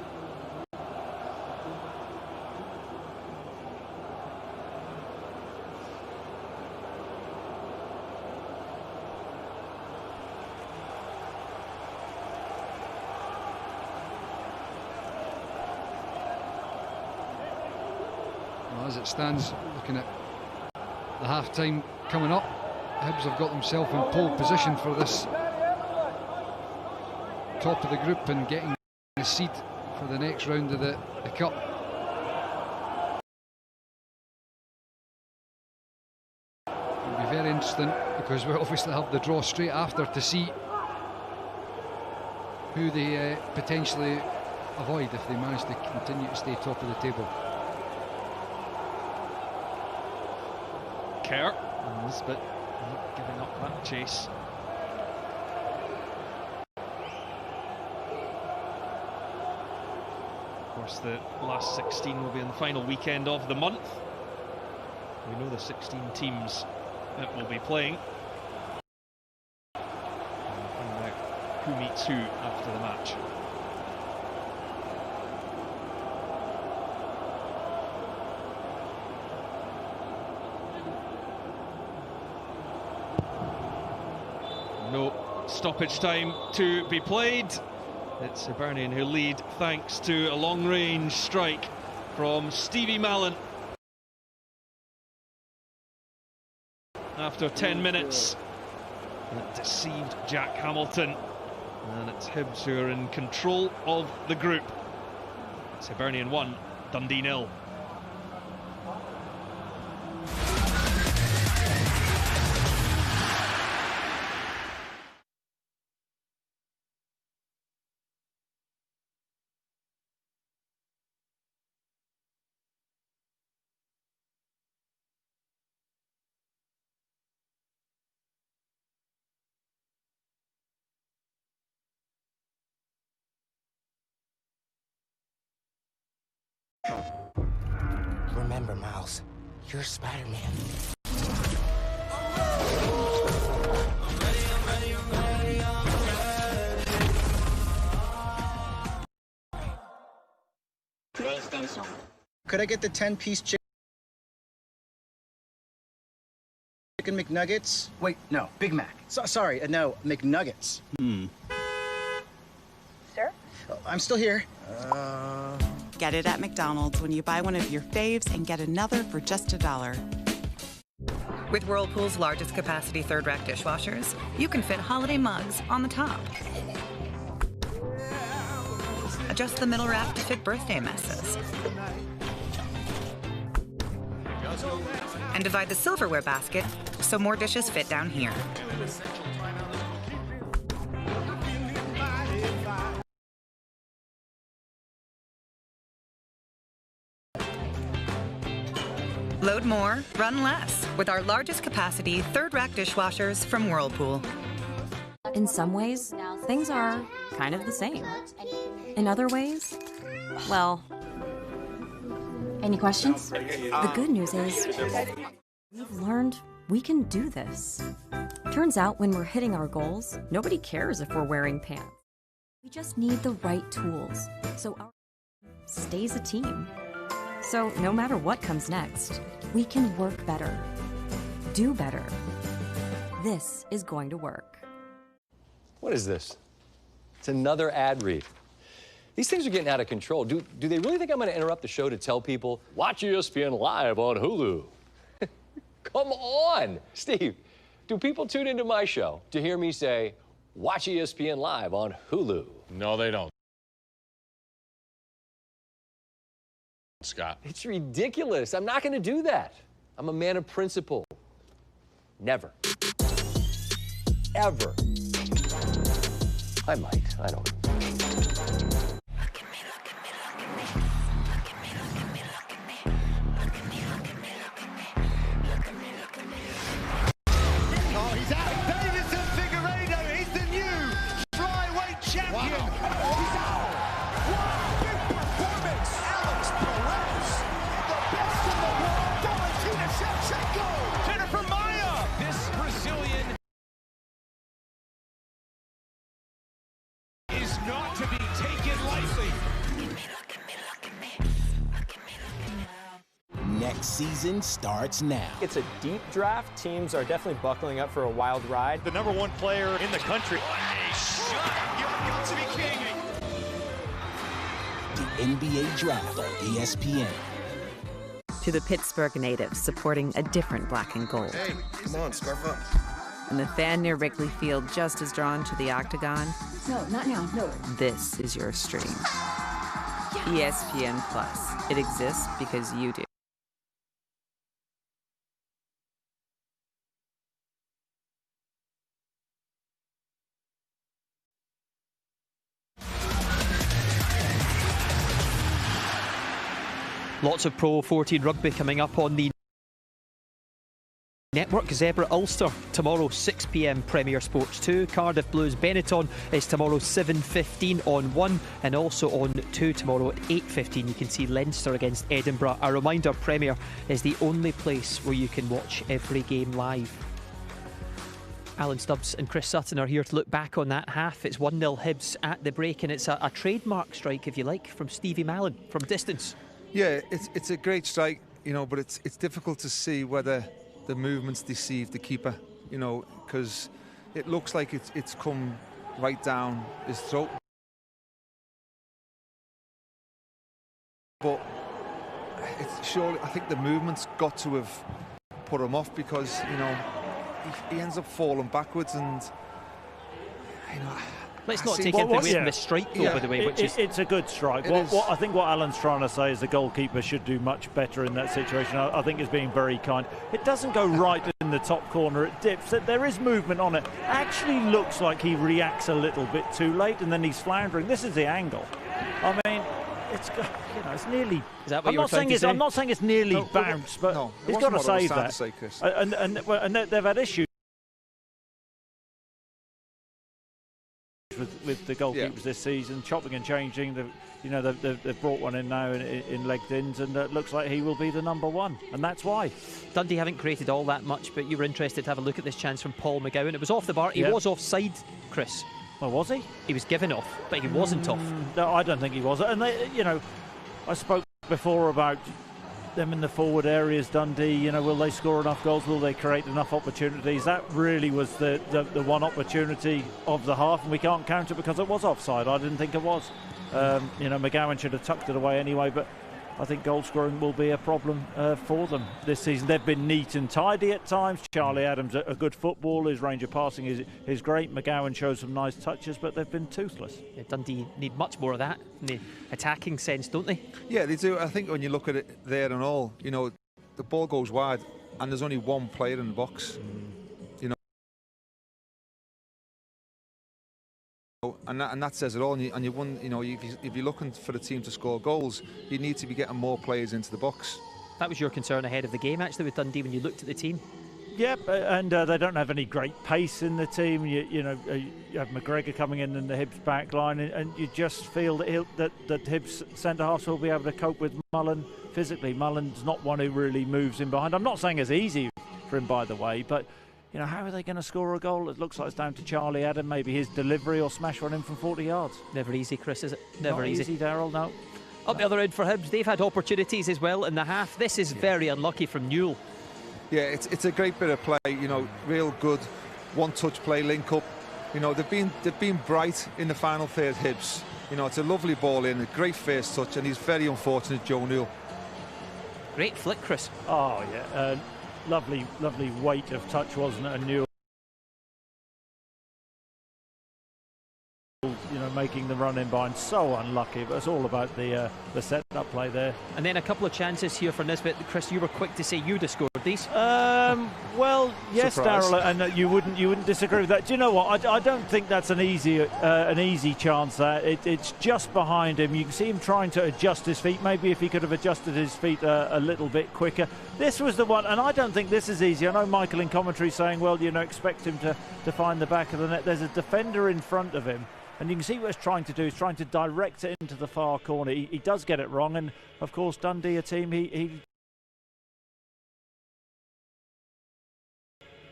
Well, as it stands, looking at the half-time coming up, Hibs have got themselves in pole position for this top of the group and getting the seed for the next round of the Cup. It'll be very interesting because we obviously have the draw straight after to see who they potentially avoid if they manage to continue to stay top of the table. Kerr and Nisbet not giving up that chase. Of course, the last 16 will be in the final weekend of the month. We know the 16 teams that will be playing. And we'll find out who meets who after the match. No, stoppage time to be played. It's Hibernian who lead thanks to a long-range strike from Stevie Mallon. After 10 minutes, it deceived Jack Hamilton, and it's Hibs who are in control of the group. It's Hibernian 1, Dundee 0. Remember, Miles, you're Spider-Man. Could I get the 10-piece chicken McNuggets? Wait, no, Big Mac. Sorry, no, McNuggets. Sir? I'm still here. Get it at McDonald's when you buy one of your faves and get another for just $1. With Whirlpool's largest capacity third rack dishwashers, you can fit holiday mugs on the top. Adjust the middle rack to fit birthday messes. And divide the silverware basket so more dishes fit down here. Load more, run less with our largest capacity third rack dishwashers from Whirlpool. In some ways, things are kind of the same. In other ways, well... Any questions? The good news is, we've learned we can do this. Turns out when we're hitting our goals, nobody cares if we're wearing pants. We just need the right tools, so our stays a team. So no matter what comes next, we can work better, do better. This is going to work. What is this? It's another ad read. These things are getting out of control. Do they really think I'm going to interrupt the show to tell people, watch ESPN Live on Hulu? Come on, Steve. Do people tune into my show to hear me say, watch ESPN Live on Hulu? No, they don't. Scott. It's ridiculous. I'm not going to do that. I'm a man of principle. Never. Ever. I might. I don't. Oh, he's out. Davison Figueiredo, he's the new flyweight champion. Wow. He's out. What a big performance. Alex Perez, the best in the world. Valentina Shevchenko. Jennifer Maia. This Brazilian is not to be taken lightly. Next season starts now. It's a deep draft. Teams are definitely buckling up for a wild ride. The #1 player in the country. What a shot. You've got to be kidding me. The NBA Draft on ESPN. To the Pittsburgh natives supporting a different black and gold. Hey, come on, scarf up. And the fan near Wrigley Field just as drawn to the octagon. No, not now, no. This is your stream. ESPN Plus. It exists because you do. Lots of Pro 14 rugby coming up on the network. Zebra Ulster tomorrow 6 p.m. Premier Sports 2. Cardiff Blues Benetton is tomorrow 7:15 on 1, and also on 2 tomorrow at 8:15 you can see Leinster against Edinburgh. A reminder, Premier is the only place where you can watch every game live. Alan Stubbs and Chris Sutton are here to look back on that half. It's 1-0 Hibs at the break, and it's a trademark strike, if you like, from Stevie Mallon from distance. Yeah, it's a great strike, you know, but it's difficult to see whether the movements deceive the keeper, you know, because it looks like it's come right down his throat. But it's surely, I think the movement's got to have put him off, because, you know, he ends up falling backwards, and, you know, let's not take anything away from the strike, though, by the way, which is... It's a good strike. I think what Alan's trying to say is the goalkeeper should do much better in that situation. I think he's being very kind. It doesn't go right in the top corner. It dips. There is movement on it. Actually looks like he reacts a little bit too late, and then he's floundering. This is the angle. I mean, it's, you know, it's nearly... Is that what you were trying to say? I'm not saying it's nearly bounced, but he's got to save that. And they've had issues with the goalkeepers this season, chopping and changing. They've brought one in now in legged ins, and it looks like he will be the number one, and that's why. Dundee haven't created all that much, but you were interested to have a look at this chance from Paul McGowan. It was off the bar. He was offside, Chris. Well, was he? He was given off, but he wasn't off. No, I don't think he was. And I spoke before about them in the forward areas, Dundee. Will they score enough goals? Will they create enough opportunities? That really was the one opportunity of the half, and we can't count it because it was offside. I didn't think it was. McGowan should have tucked it away anyway, but I think goal scoring will be a problem for them this season. They've been neat and tidy at times. Charlie Adams, a good footballer. His range of passing is great. McGowan shows some nice touches, but they've been toothless. Yeah, Dundee need much more of that in the attacking sense, don't they? Yeah, they do. I think when you look at it there and all, the ball goes wide and there's only one player in the box. And that says it all. And you wouldn't, if you're looking for the team to score goals, you need to be getting more players into the box. That was your concern ahead of the game, actually, with Dundee when you looked at the team. Yep, and they don't have any great pace in the team. You have McGregor coming in the Hibs back line, and you just feel that Hibs centre halves will be able to cope with Mullen physically. Mullen's not one who really moves in behind. I'm not saying it's easy for him, by the way, but how are they going to score a goal? It looks like it's down to Charlie Adam, maybe his delivery or smash one in from 40 yards. Never easy, Chris, is it? Never easy, Daryl, no. Up the other end for Hibs, they've had opportunities as well in the half. This is very unlucky from Newell. Yeah, it's a great bit of play, real good one-touch play, link up. They've been bright in the final third, Hibs. It's a lovely ball in, a great first touch, and he's very unfortunate, Joe Newell. Great flick, Chris. Oh, yeah. Lovely weight of touch, wasn't it? And Newell, making the run in behind, so unlucky, but it's all about the set-up play there. And then a couple of chances here for Nisbet. Chris, you were quick to say you'd have scored these. Well, yes, Daryl, and you wouldn't disagree with that. Do you know what? I don't think that's an easy chance. It's just behind him. You can see him trying to adjust his feet. Maybe if he could have adjusted his feet a little bit quicker. This was the one, and I don't think this is easy. I know Michael in commentary saying, well, expect him to find the back of the net. There's a defender in front of him. And you can see what he's trying to do. He's trying to direct it into the far corner. He does get it wrong. And, of course, Dundee, a team, he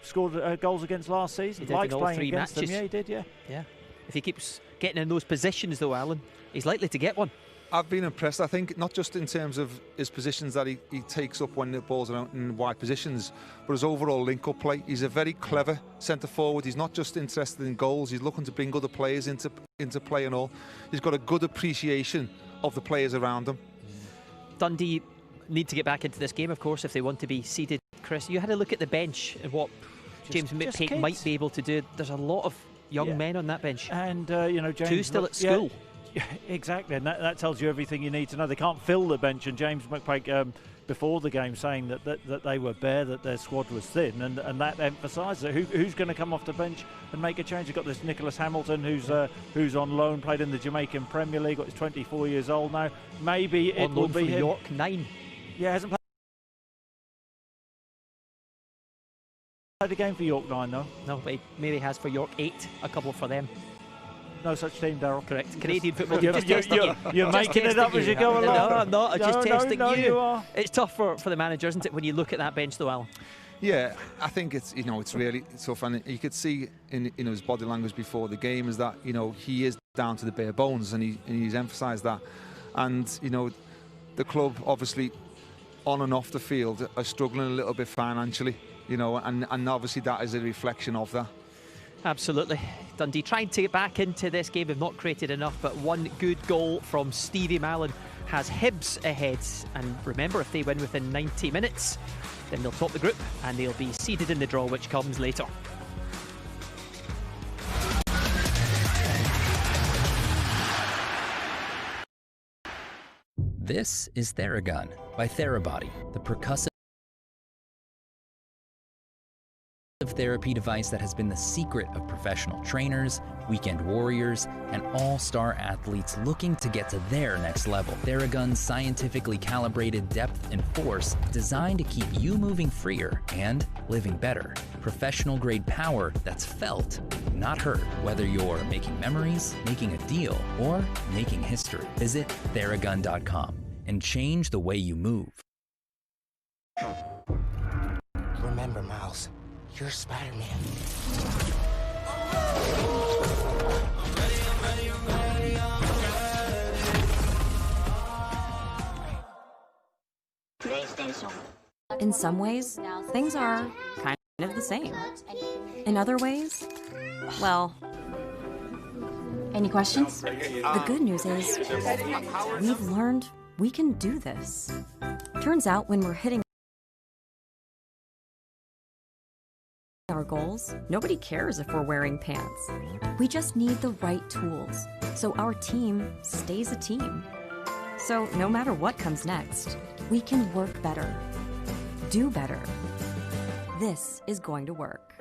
scored goals against last season. He did in all 3 matches. Them. Yeah, he did, yeah. Yeah. If he keeps getting in those positions, though, Alan, he's likely to get one. I've been impressed, I think, not just in terms of his positions that he takes up when the ball's out in wide positions, but his overall link-up play. He's a very clever centre-forward. He's not just interested in goals. He's looking to bring other players into play and all. He's got a good appreciation of the players around him. Dundee need to get back into this game, of course, if they want to be seeded. Chris, you had a look at the bench and what James McPake might be able to do. There's a lot of young men on that bench. And, James... 2 still at school. Yeah, exactly, and that tells you everything you need to know. They can't fill the bench, and James McPake before the game saying that they were bare, that their squad was thin, and that emphasised it. Who's going to come off the bench and make a change? You've got this Nicholas Hamilton who's on loan, played in the Jamaican Premier League, he's 24 years old now. Maybe it will be him. York 9. Yeah, hasn't played a game for York 9 though. No, but he maybe has for York 8, a couple for them. No such team, Daryl. Correct. Canadian football. You're making it up as you go along. No, I'm not. I'm just testing you. You are. It's tough for the manager, isn't it, when you look at that bench, though, Alan? Yeah, I think it's really tough, and you could see in his body language before the game is that he is down to the bare bones, and he's emphasised that, and the club obviously on and off the field are struggling a little bit financially, and obviously that is a reflection of that. Absolutely. Dundee trying to get back into this game. They've not created enough, but one good goal from Stevie Mallon has Hibs ahead. And remember, if they win within 90 minutes, then they'll top the group and they'll be seeded in the draw, which comes later. This is Theragun by Therabody, the percussive therapy device that has been the secret of professional trainers, weekend warriors, and all-star athletes looking to get to their next level. Theragun's scientifically calibrated depth and force designed to keep you moving freer and living better. Professional-grade power that's felt, not heard. Whether you're making memories, making a deal, or making history, visit Theragun.com and change the way you move. Remember, Miles, you're Spider-Man. In some ways, things are kind of the same. In other ways, well, any questions? The good news is we've learned we can do this. Turns out when we're hitting our goals, nobody cares if we're wearing pants. We just need the right tools so our team stays a team. So no matter what comes next, we can work better, do better. This is going to work.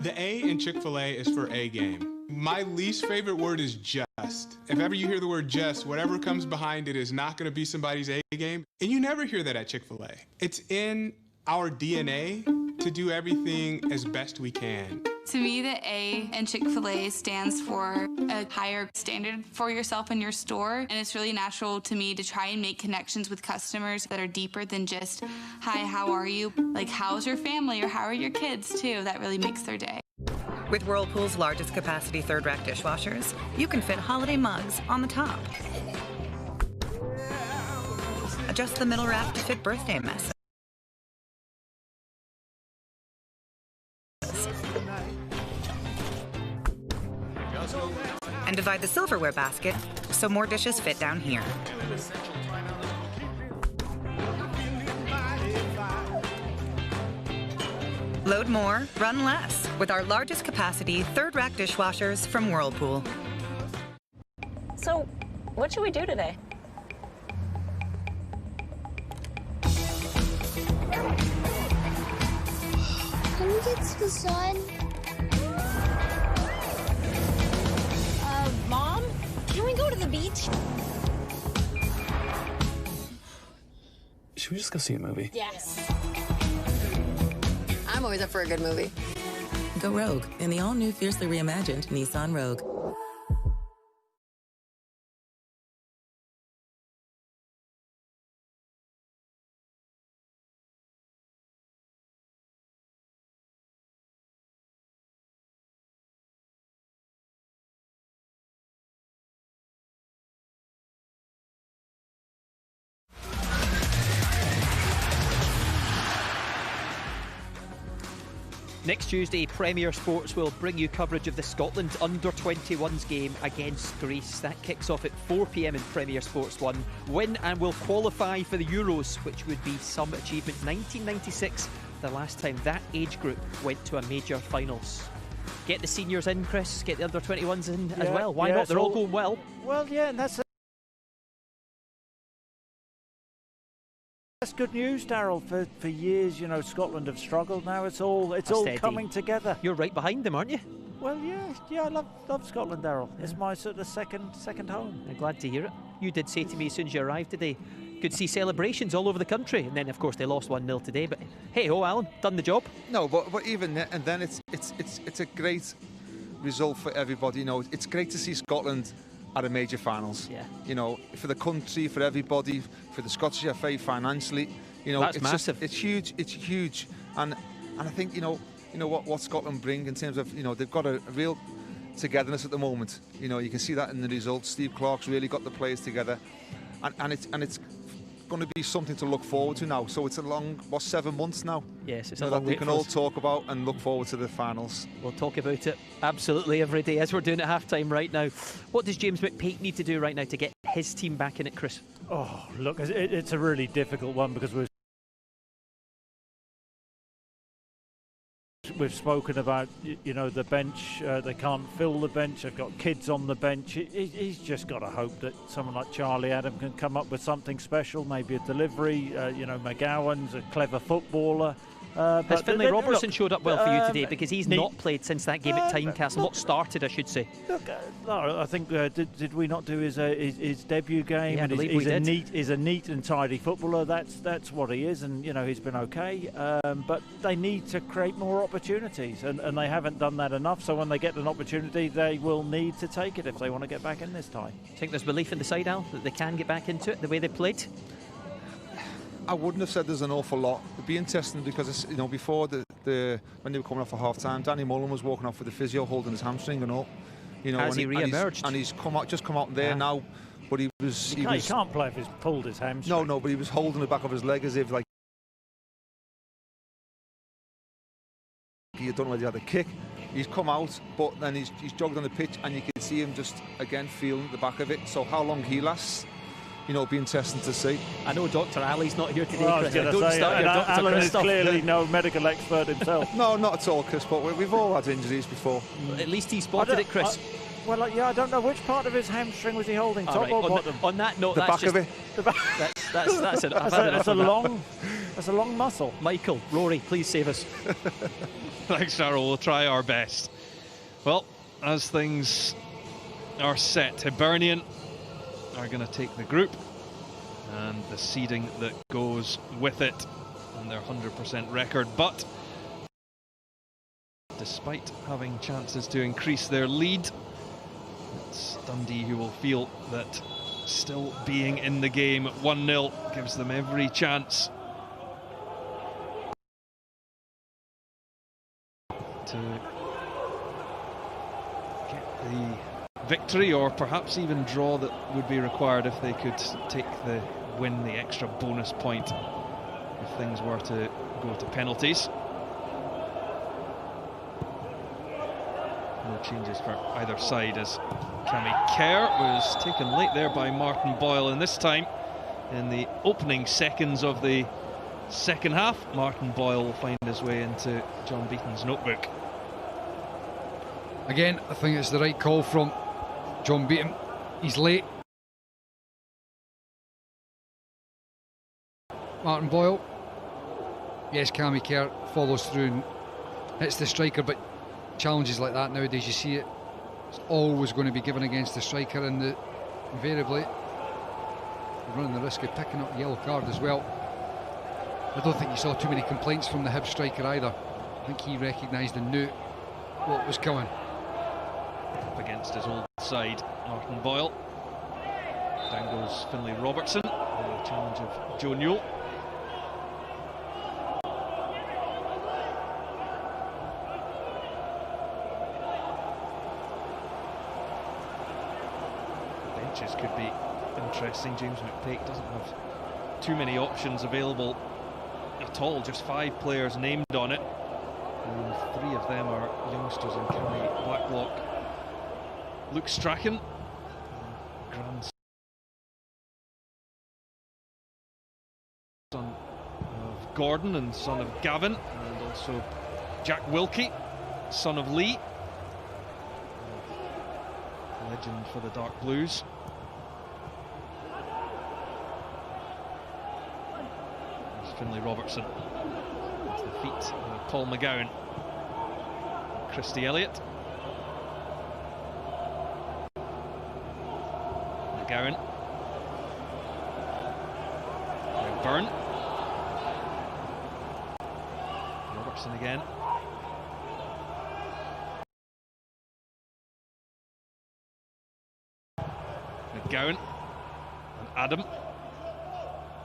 The A in Chick-fil-A is for A-game. My least favorite word is just. If ever you hear the word just, whatever comes behind it is not going to be somebody's A-game. And you never hear that at Chick-fil-A. It's in our DNA to do everything as best we can. To me, the A in Chick-fil-A stands for a higher standard for yourself in your store. And it's really natural to me to try and make connections with customers that are deeper than just, hi, how are you? Like, how's your family or how are your kids too? That really makes their day. With Whirlpool's largest capacity third-rack dishwashers, you can fit holiday mugs on the top. Adjust the middle rack to fit birthday messes. And divide the silverware basket so more dishes fit down here. Load more, run less with our largest capacity third rack dishwashers from Whirlpool. So, what should we do today? Can we get to the sun? Mom, can we go to the beach? Should we just go see a movie? Yes. I'm always up for a good movie. Go Rogue in the all-new fiercely reimagined Nissan Rogue. Next Tuesday, Premier Sports will bring you coverage of the Scotland under-21s game against Greece. That kicks off at 4 p.m. in Premier Sports 1. Win and will qualify for the Euros, which would be some achievement. 1996, the last time that age group went to a major finals. Get the seniors in, Chris. Get the under-21s in as well. Why not? They're all going well. Well, yeah, and that's good news, Daryl. For years, you know, Scotland have struggled. Now it's all coming together. You're right behind them, aren't you? Well, yeah, I love Scotland, Daryl. Yeah. It's my sort of second home. I'm glad to hear it. You did say to me as soon as you arrived today, could see celebrations all over the country, and then of course they lost 1-0 today. But hey ho, Alan, done the job. No, but even then, it's a great result for everybody. You know, it's great to see Scotland at a major finals. Yeah. You know, for the country, for everybody, for the Scottish FA financially. You know, that's it's massive. It's huge, and I think you know what Scotland bring in terms of, you know, they've got a real togetherness at the moment. You know, you can see that in the results. Steve Clarke's really got the players together, and it's going to be something to look forward to now. So it's a long, 7 months now? Yes, it's a a long long that we wait can for all us. talk about and look forward to the finals. We'll talk about it absolutely every day, as we're doing at half-time right now. What does James McPake need to do right now to get his team back in it, Chris? Oh, look, it's a really difficult one because we've spoken about, you know, the bench. They can't fill the bench. They've got kids on the bench. He's just got to hope that someone like Charlie Adam can come up with something special, maybe a delivery. You know, McGowan's a clever footballer. Has Finlay Robertson showed up well for you today? Because he's not played since that game at Tynecastle. Not started, I should say. Look, no, I think did we not do his debut game? Yeah, I believe we did. He's a neat and tidy footballer. That's what he is, and you know he's been okay. But they need to create more opportunities, and they haven't done that enough. So when they get an opportunity, they will need to take it if they want to get back in this time. Do you think there's belief in the side, Al, that they can get back into it the way they played? I wouldn't have said there's an awful lot. It'd be interesting because it's, you know, before when they were coming off for half time, Danny Mullen was walking off with the physio holding his hamstring and all. You know, Has he re-emerged? And he's just come out there now, but he can't play if he's pulled his hamstring. No, but he was holding the back of his leg as if like he don't know whether he had a kick. He's come out, but then he's jogged on the pitch, and you can see him just again feeling the back of it. So how long he lasts, you know, it'll be interesting to see. I know Dr. Ali's not here today, Well, Chris. Don't start your Dr. Alan is Christoph. clearly no medical expert himself. No, not at all, Chris, but we've all had injuries before. At least he spotted it, Chris. I don't know which part of his hamstring was he holding, top or bottom? On that note, the back of it. That's a long muscle. Michael, Rory, please save us. Thanks, Darryl. We'll try our best. Well, as things are set, Hibernian are going to take the group and the seeding that goes with it and their 100% record. But despite having chances to increase their lead, it's Dundee who will feel that still being in the game at 1-0 gives them every chance to get the victory, or perhaps even draw, that would be required if they could win the extra bonus point if things were to go to penalties. No changes for either side as Cammy Kerr was taken late there by Martin Boyle, and this time in the opening seconds of the second half, Martin Boyle will find his way into John Beaton's notebook. Again, I think it's the right call from John Beaton. He's late. Martin Boyle. Yes, Cammy Kerr follows through and hits the striker, but challenges like that nowadays, you see it, it's always going to be given against the striker, and invariably you're running the risk of picking up a yellow card as well. I don't think you saw too many complaints from the Hibs striker either. I think he recognised and knew what was coming. Up against his old side, Martin Boyle. Down goes Finlay Robertson, the challenge of Joe Newell. The benches could be interesting. James McPake doesn't have too many options available at all, just 5 players named on it, and 3 of them are youngsters in Cammy Blacklock. Luke Strachan, grandson of Gordon and son of Gavin, and also Jack Wilkie, son of Lee, legend for the Dark Blues. There's Finlay Robertson to the feet of Paul McGowan, Christy Elliott. McGowan. Now Byrne. Robertson again. McGowan and Adam.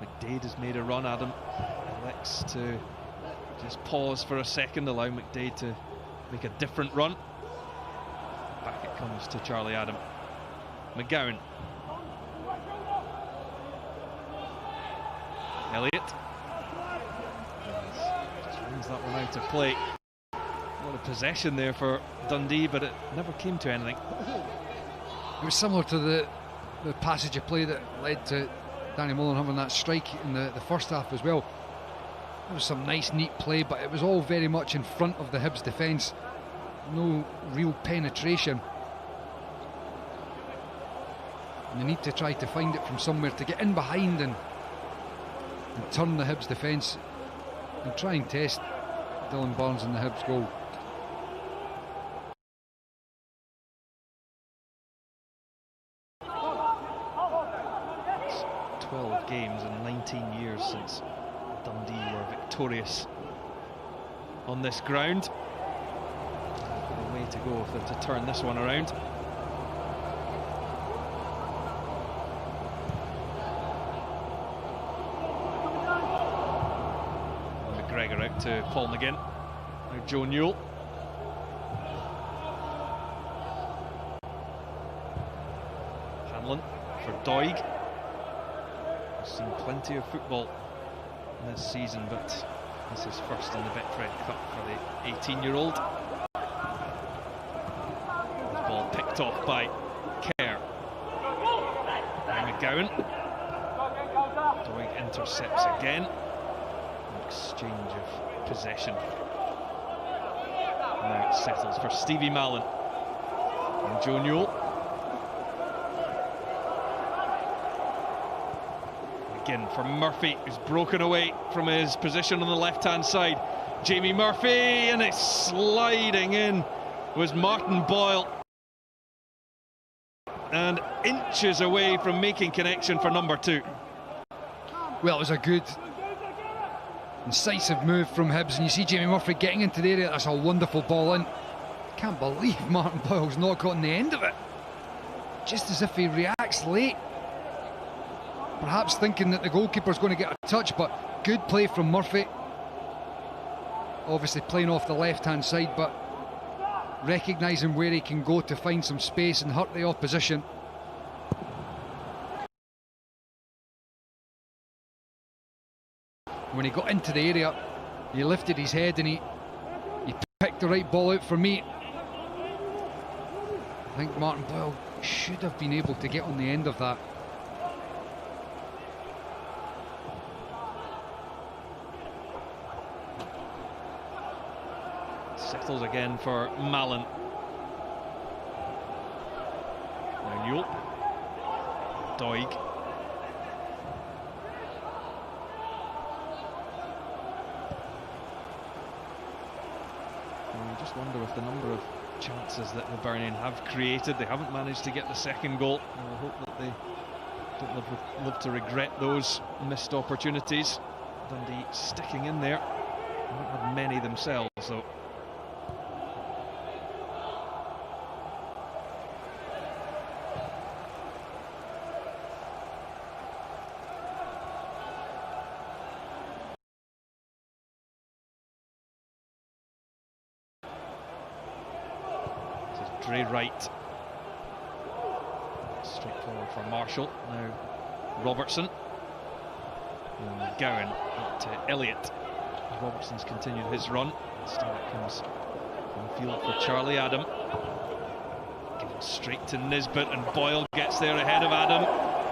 McDade has made a run. Adam elects to just pause for a second, allow McDade to make a different run. Back it comes to Charlie Adam. McGowan. that one out of play. A lot of possession there for Dundee, but it never came to anything. It was similar to the passage of play that led to Danny Mullen having that strike in the first half as well. There was some nice neat play, but it was all very much in front of the Hibs defence. No real penetration. And they need to try to find it from somewhere to get in behind and turn the Hibs defence and try and test Dylan Barnes and the Hibs goal. It's 12 games and 19 years since Dundee were victorious on this ground. A way to go if they're to turn this one around. McGregor out to Paul McGinn. Now Joe Newell. Hanlon for Doig. We've seen plenty of football this season, but this is first in the Betfred Cup for the 18-year-old. The ball picked off by Kerr. McGowan. Doig intercepts again. An exchange of possession. Now it settles for Stevie Mallon and Joe Newell. Again for Murphy, who's broken away from his position on the left-hand side. Jamie Murphy, and it's sliding in was Martin Boyle. And inches away from making connection for number 2. Well, it was a good, incisive move from Hibs, and you see Jamie Murphy getting into the area. That's a wonderful ball in. Can't believe Martin Boyle's not gotten the end of it. Just as if he reacts late. Perhaps thinking that the goalkeeper's going to get a touch, but good play from Murphy. Obviously playing off the left-hand side, but recognising where he can go to find some space and hurt the opposition. When he got into the area, he lifted his head and he picked the right ball out for me. I think Martin Boyle should have been able to get on the end of that. Settles again for Mallon. Now Newell. Doig. You just wonder with the number of chances that Hibernian have created, they haven't managed to get the second goal. And I hope that they don't live to regret those missed opportunities. Dundee sticking in there. They haven't had many themselves, though. Dre Wright. Straight forward for Marshall. Now Robertson. And McGowan up to Elliott. Robertson's continued his run. Still it comes from the field for Charlie Adam. Given straight to Nisbet, and Boyle gets there ahead of Adam.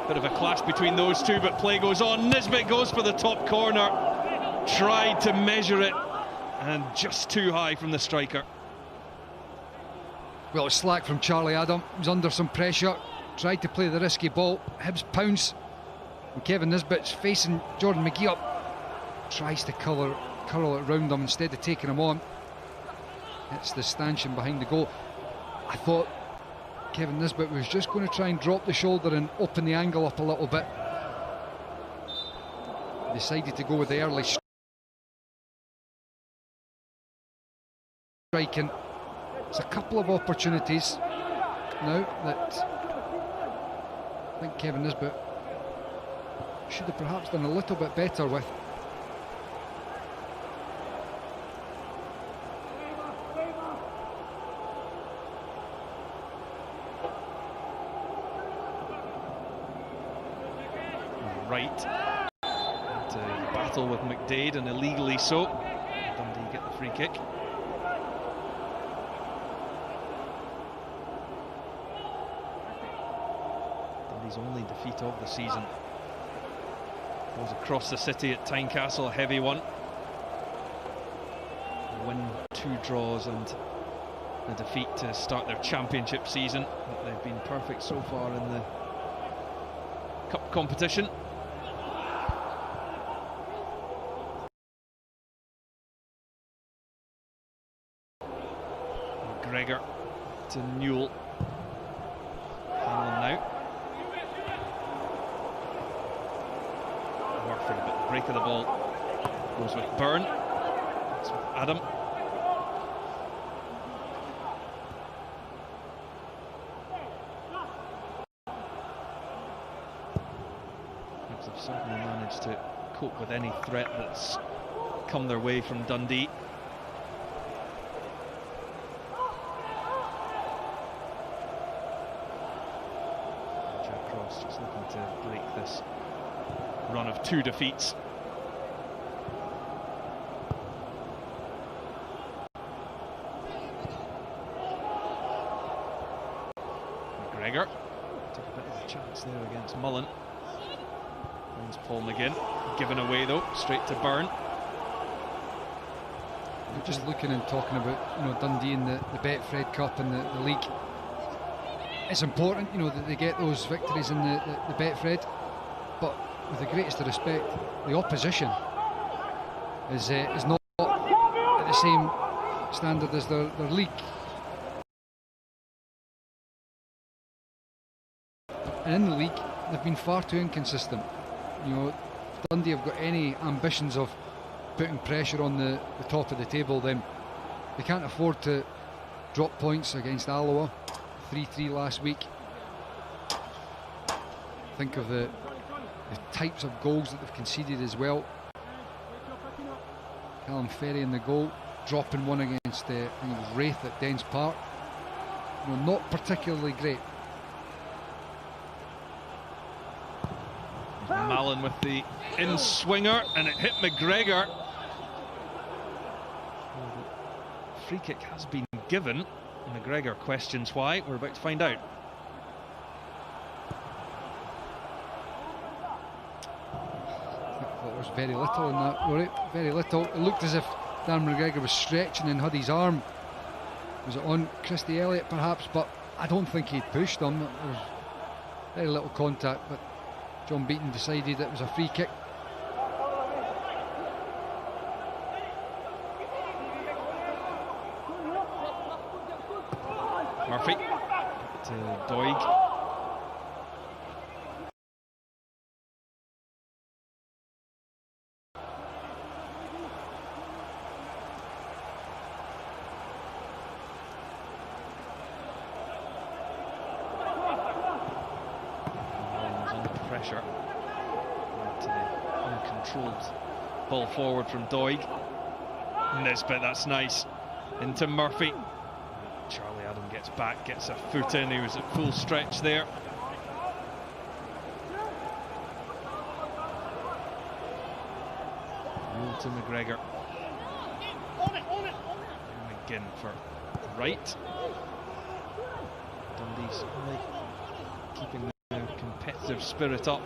Bit of a clash between those two, but play goes on. Nisbet goes for the top corner. Tried to measure it, and just too high from the striker. Well, it was slack from Charlie Adam. He was under some pressure, tried to play the risky ball. Hibs pounce, and Kevin Nisbet's facing Jordan McGee up. Tries to curl it round him instead of taking him on. It's the stanchion behind the goal. I thought Kevin Nisbet was just going to try and drop the shoulder and open the angle up a little bit. Decided to go with the early striking. There's a couple of opportunities now that I think Kevin Nisbet should have perhaps done a little bit better with. Right to battle with McDade, and illegally so. Dundee free kick. Dundee's only defeat of the season was across the city at Tynecastle, a heavy one. A win, 2 draws and a defeat to start their championship season. But they've been perfect so far in the cup competition. McGregor to Newell. Hanlon now. Murphy, but the break of the ball goes with Byrne. It's with Adam. Hibs have certainly managed to cope with any threat that's come their way from Dundee. Jack Cross just looking to break this run of 2 defeats. McGregor took a bit of a chance there against Mullen. Finds Paul McGinn, given away though, straight to Byrne. We're just looking and talking about, you know, Dundee and the Betfred Cup and the league. It's important, you know, that they get those victories in the Betfred, but with the greatest of respect, the opposition is not at the same standard as their league. And in the league, they've been far too inconsistent. You know, if Dundee have got any ambitions of putting pressure on the top of the table, then they can't afford to drop points against Alloa, 3-3 last week. Think of the types of goals that they've conceded as well. Callum Ferry in the goal, dropping one against I think it was Wraith at Dens Park. You know, not particularly great. Mallon with the in-swinger, and it hit McGregor. The free kick has been given. McGregor questions why. We're about to find out. There was very little in that, Rory. Very little. It looked as if Dan McGregor was stretching and had his arm. Was it on Christy Elliott perhaps? But I don't think he'd pushed him. There was very little contact, but John Beaton decided it was a free kick. Murphy to Doig. Under pressure. To the uncontrolled ball forward from Doig. Nisbet, that's nice. Into Murphy. Charlie Adam gets back, gets a foot in. He was at full stretch there. Newell to McGregor. McGinn for right. Dundee certainly keeping the competitive spirit up.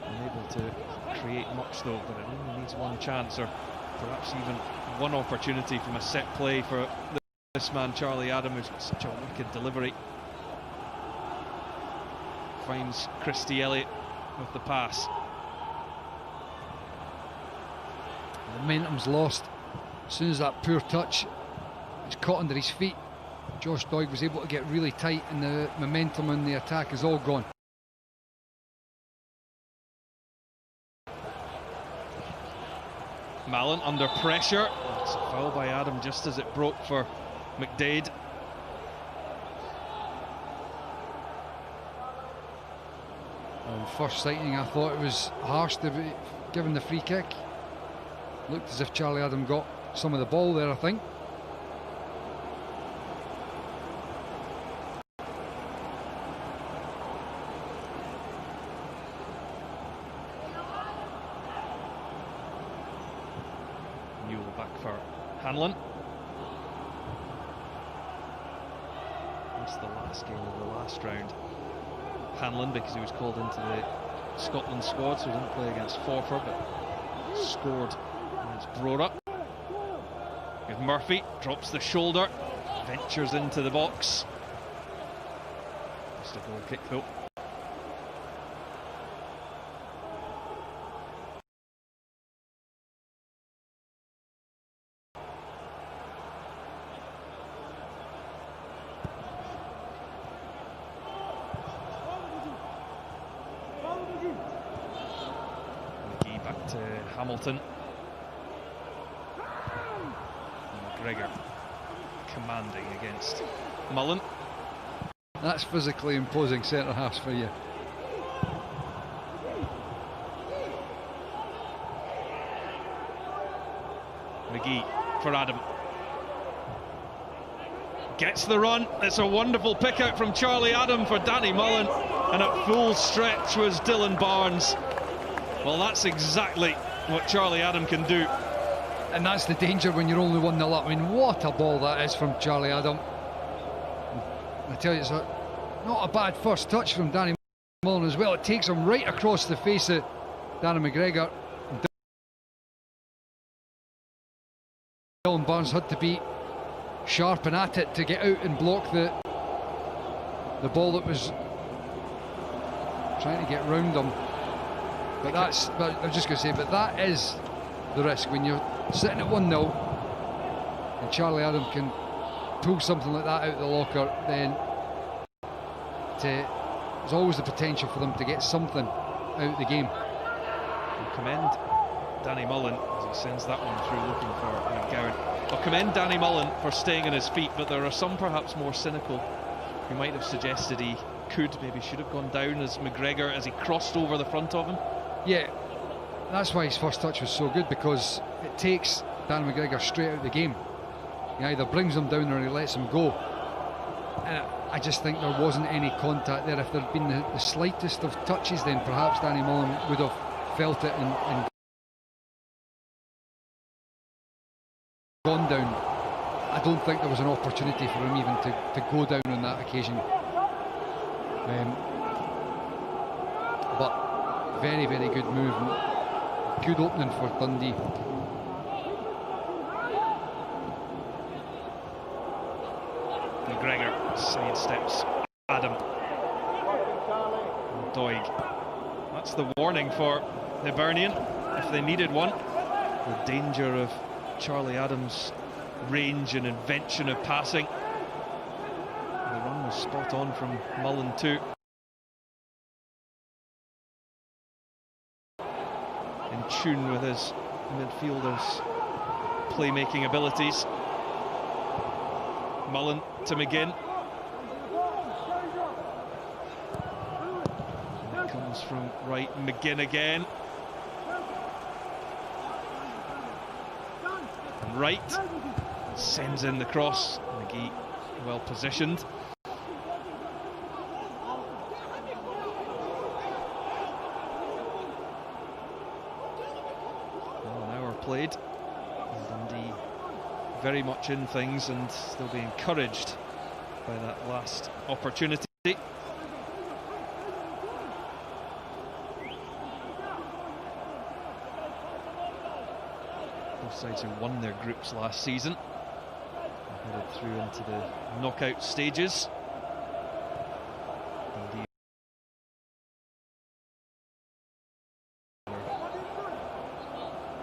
Unable to create much though, but it only needs one chance, or perhaps even one opportunity from a set play for this man Charlie Adam, who's got such a wicked delivery. Finds Christy Elliott with the pass. The momentum's lost. As soon as that poor touch was caught under his feet, Josh Doig was able to get really tight, and the momentum in the attack is all gone. Mallon under pressure. It's a foul by Adam just as it broke for McDade. On first sighting, I thought it was harsh to be given the free kick. Looked as if Charlie Adam got some of the ball there, I think. Newell back for Hanlon. Missed the last game of the last round. Hanlon, because he was called into the Scotland squad, so he didn't play against Forfar, but scored against Brora. With Murphy, drops the shoulder, ventures into the box. Just a goal kick though. To Hamilton. McGregor commanding against Mullen. That's physically imposing centre halves for you. McGee for Adam. Gets the run. It's a wonderful pick out from Charlie Adam for Danny Mullen, and at full stretch was Dylan Barnes. Well, that's exactly what Charlie Adam can do. And that's the danger when you're only 1-0 up. I mean, what a ball that is from Charlie Adam. I tell you, it's not a bad first touch from Danny Mullen as well. It takes him right across the face of Danny McGregor. Dylan Barnes had to be sharp and at it to get out and block the ball that was trying to get round him. But I'm just going to say, but that is the risk when you're sitting at 1-0 and Charlie Adam can pull something like that out of the locker. Then there's always the potential for them to get something out of the game. I'll commend Danny Mullen as he sends that one through looking for McGowan. I'll commend Danny Mullen for staying on his feet, but there are some perhaps more cynical who might have suggested he maybe should have gone down as McGregor as he crossed over the front of him. Yeah, that's why his first touch was so good, because it takes Dan McGregor straight out of the game. He either brings him down or he lets him go. And I just think there wasn't any contact there. If there had been the slightest of touches, then perhaps Danny Mullen would have felt it and gone down. I don't think there was an opportunity for him even to go down on that occasion. But very, very good move. Good opening for Dundee. McGregor sidesteps Adam. And Doig. That's the warning for Hibernian, if they needed one. The danger of Charlie Adams' range and invention of passing. The run was spot on from Mullen too. In tune with his midfielders' playmaking abilities. Mullen to McGinn. And it comes from right, McGinn again. And right, sends in the cross. McGee well positioned. Played. And Dundee very much in things and still be encouraged by that last opportunity. Both sides who won their groups last season and headed through into the knockout stages. Dundee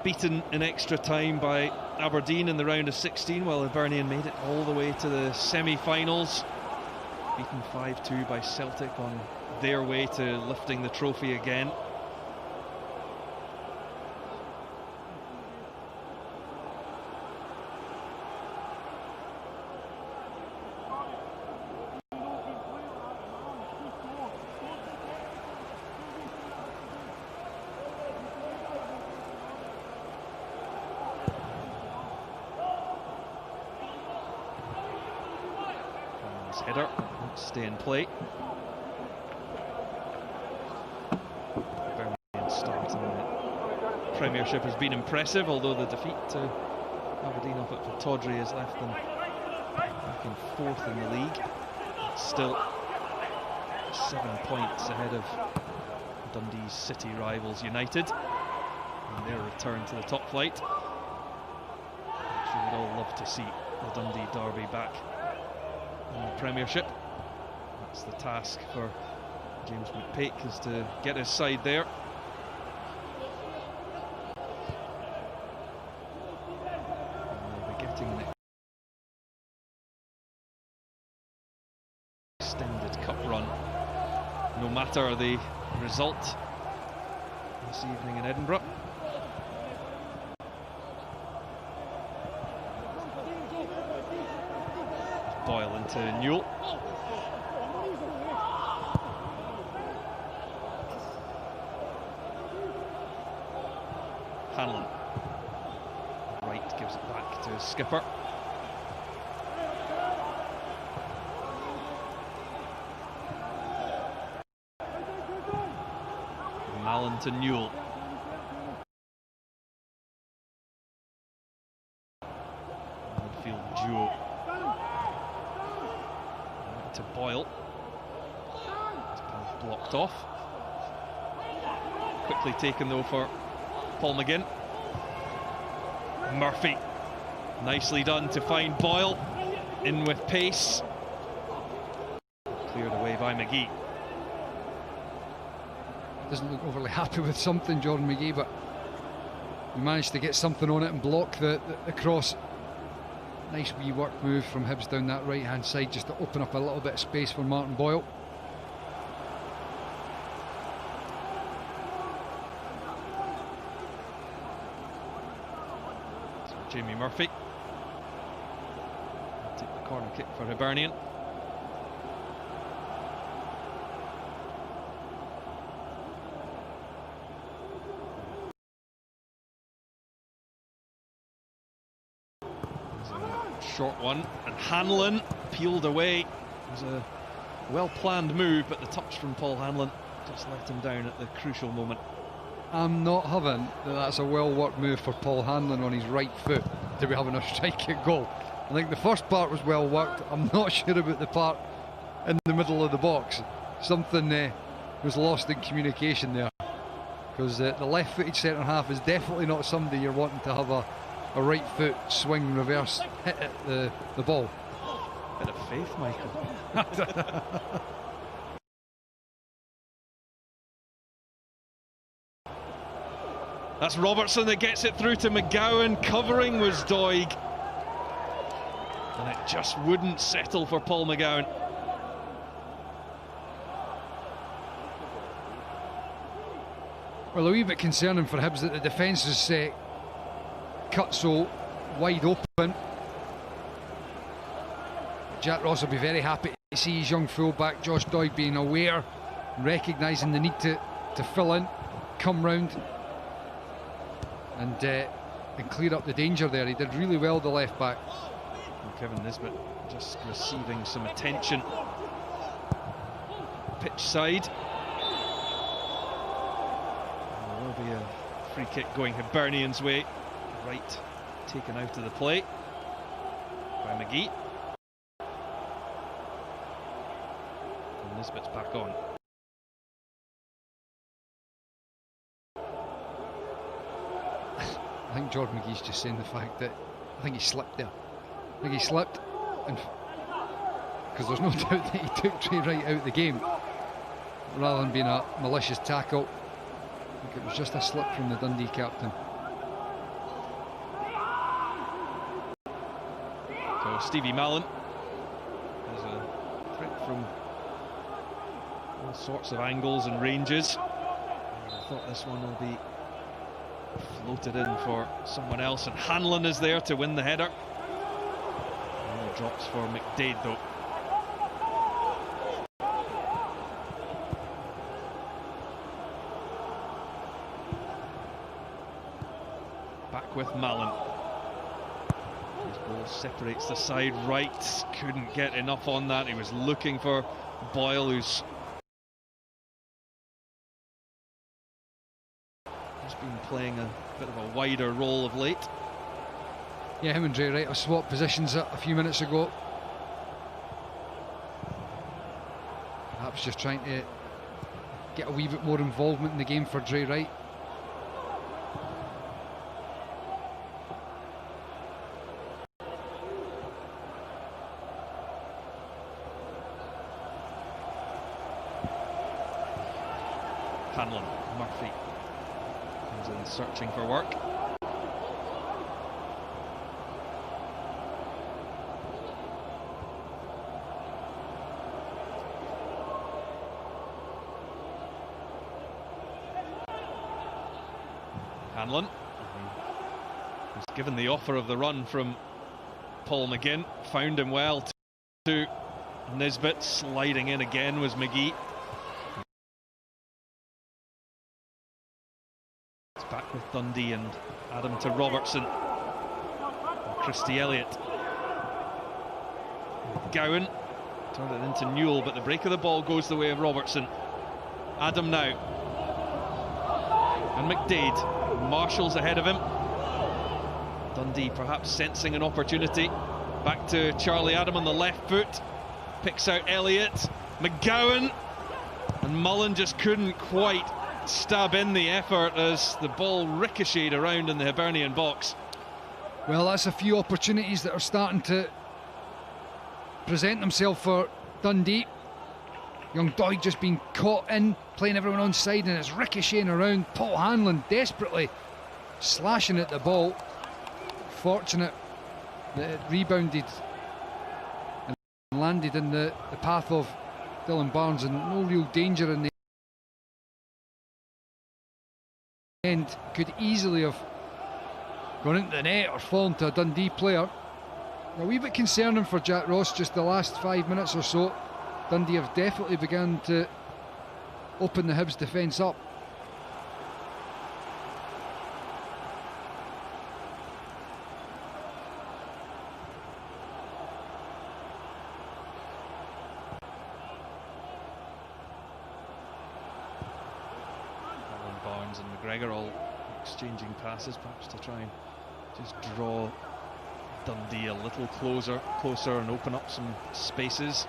beaten in extra time by Aberdeen in the round of 16, while Hibernian made it all the way to the semi-finals. Beaten 5-2 by Celtic on their way to lifting the trophy again. Header, stay in play. Hibernian start in the Premiership has been impressive, although the defeat to Aberdeen up at Tawdry has left them back in 4th in the league. It's still 7 points ahead of Dundee's city rivals United and their return to the top flight. Actually, we'd all love to see the Dundee derby back in the Premiership. That's the task for James McPake, is to get his side there. And they'll be getting an extended cup run, no matter the result this evening in Edinburgh. Boyle into Newell. Hanlon. Wright gives it back to his skipper. Mallon to Newell. Midfield duo. Right to Boyle. It's blocked off. Quickly taken though for Paul McGinn. Murphy. Nicely done to find Boyle. In with pace. Cleared away by McGee. Doesn't look overly happy with something, Jordan McGee, but he managed to get something on it and block the cross. Nice wee work move from Hibs down that right hand side, just to open up a little bit of space for Martin Boyle. So Jamie Murphy will take the corner kick for Hibernian. Short one, and Hanlon peeled away. It was a well-planned move, but the touch from Paul Hanlon just let him down at the crucial moment. I'm not having that's a well-worked move for Paul Hanlon on his right foot to be having a strike at goal. I think the first part was well worked. I'm not sure about the part in the middle of the box. Something was lost in communication there, because the left-footed centre half is definitely not somebody you're wanting to have a right foot swing reverse hit at the ball. Bit of faith, Michael. That's Robertson that gets it through to McGowan. Covering was Doig, and it just wouldn't settle for Paul McGowan. Well, a wee bit concerning for Hibs that the defence is cut so wide open. Jack Ross will be very happy to see his young fullback Josh Doig being aware, recognising the need to fill in, come round and clear up the danger there. He did really well, the left back. And Kevin Nisbet just receiving some attention pitch side. There will be a free kick going Hibernian's way. Right, taken out of the play by McGee. And Nisbet's back on. I think Jordan McGee's just saying the fact that I think he slipped there. I think he slipped, and because there's no doubt that he took Trey Wright out of the game rather than being a malicious tackle. I think it was just a slip from the Dundee captain. So Stevie Mallon has a threat from all sorts of angles and ranges. And I thought this one will be floated in for someone else, and Hanlon is there to win the header. And it drops for McDade though. Back with Mallon. His ball separates the side right. Couldn't get enough on that. He was looking for Boyle, who's just been playing a bit of a wider role of late. Yeah, him and Dre Wright have swapped positions a few minutes ago. Perhaps just trying to get a wee bit more involvement in the game for Dre Wright. Hanlon, Murphy comes in searching for work. Hanlon was given the offer of the run from Paul McGinn, found him well to Nisbet, sliding in again was McGee. It's back with Dundee and Adam to Robertson and Christy Elliott. Gowan turned it into Newell, but the break of the ball goes the way of Robertson. Adam now, and McDade. Marshall's ahead of him. Dundee perhaps sensing an opportunity. Back to Charlie Adam on the left foot. Picks out Elliott. McGowan. And Mullen just couldn't quite stab in the effort as the ball ricocheted around in the Hibernian box. Well, that's a few opportunities that are starting to present themselves for Dundee. Young Doig just being caught in, playing everyone on side, and it's ricocheting around. Paul Hanlon desperately slashing at the ball. Fortunate that it rebounded and landed in the path of Dylan Barnes, and no real danger in the end. Could easily have gone into the net or fallen to a Dundee player. A wee bit concerning for Jack Ross, just the last 5 minutes or so. Dundee have definitely begun to open the Hibs defence up. Alan Barnes and McGregor all exchanging passes, perhaps to try and just draw Dundee a little closer and open up some spaces.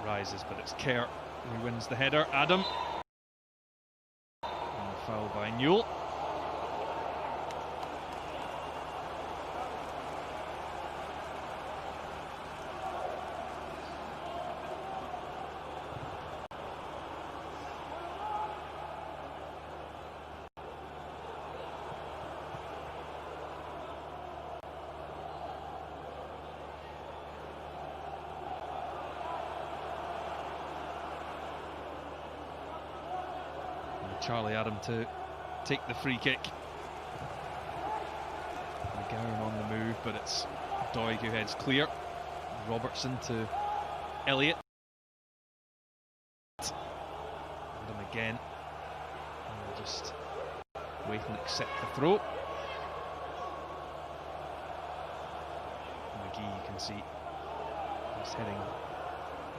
Rises, but it's Kerr who wins the header. Adam. And a foul by Newell. Charlie Adam to take the free kick. McGowan on the move, but it's Doig who heads clear. Robertson to Elliott. Adam again. And we'll just wait and accept the throw. McGee, you can see, he's heading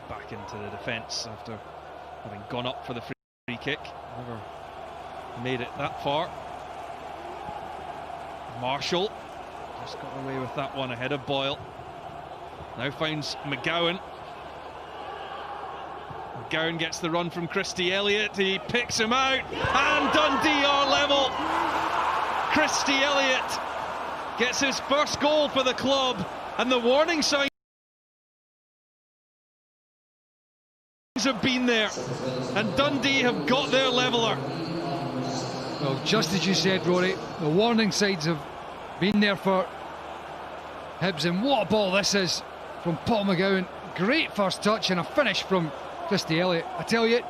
back into the defence after having gone up for the free kick. Never made it that far. Marshall just got away with that one ahead of Boyle. Now finds McGowan. McGowan gets the run from Christy Elliott. He picks him out, and Dundee are level. Christy Elliott gets his first goal for the club, and the warning signs have been there, and Dundee have got their leveller. Well, just as you said, Rory, the warning signs have been there for Hibs, and what a ball this is from Paul McGowan. Great first touch and a finish from Christy Elliott. I tell you,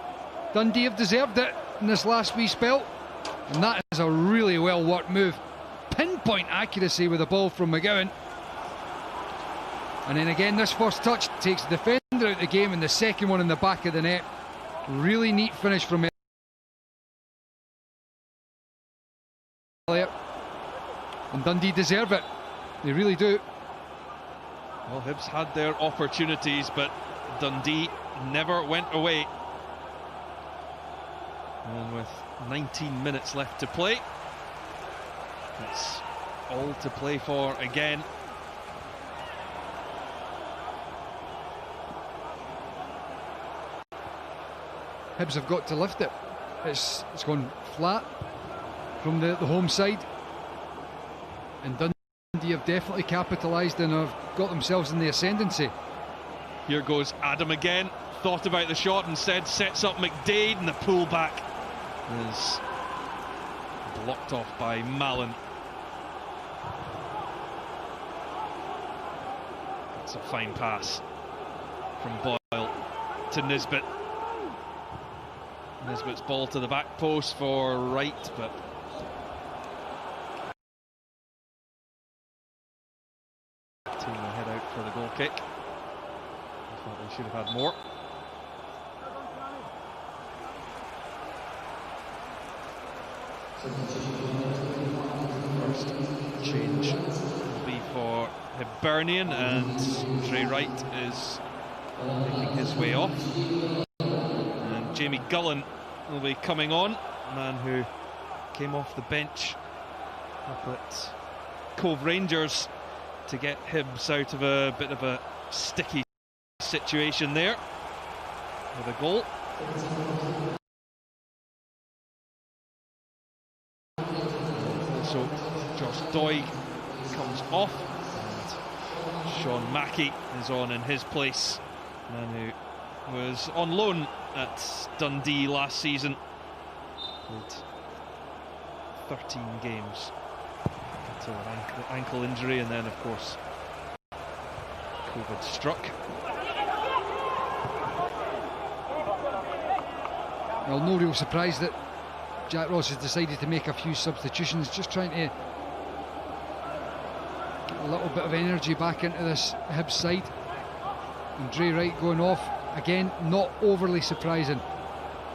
Dundee have deserved it in this last wee spell, and that is a really well worked move. Pinpoint accuracy with the ball from McGowan. And then again, this first touch takes the defender out of the game, and the second one in the back of the net. Really neat finish from Elliott. And Dundee deserve it. They really do. Well, Hibs had their opportunities, but Dundee never went away. And with 19 minutes left to play, it's all to play for again. Hibs have got to lift it. It's gone flat from the home side, and Dundee have definitely capitalised and have got themselves in the ascendancy. Here goes Adam again. Thought about the shot, instead sets up McDade, and the pull back is blocked off by Mallon. It's a fine pass from Boyle to Nisbet. Nisbet's ball to the back post for Wright, but team will head out for the goal kick. I thought they should have had more. First change will be for Hibernian, and Dre Wright is making his way off. And Jamie Gullen will be coming on, a man who came off the bench up at Cove Rangers to get Hibs out of a bit of a sticky situation there with a goal. So Josh Doig comes off, and Sean Mackey is on in his place, man who was on loan at Dundee last season. Played 13 games until an ankle injury, and then of course COVID struck. Well, no real surprise that Jack Ross has decided to make a few substitutions, just trying to get a little bit of energy back into this Hibs side. And Dre Wright going off again, not overly surprising.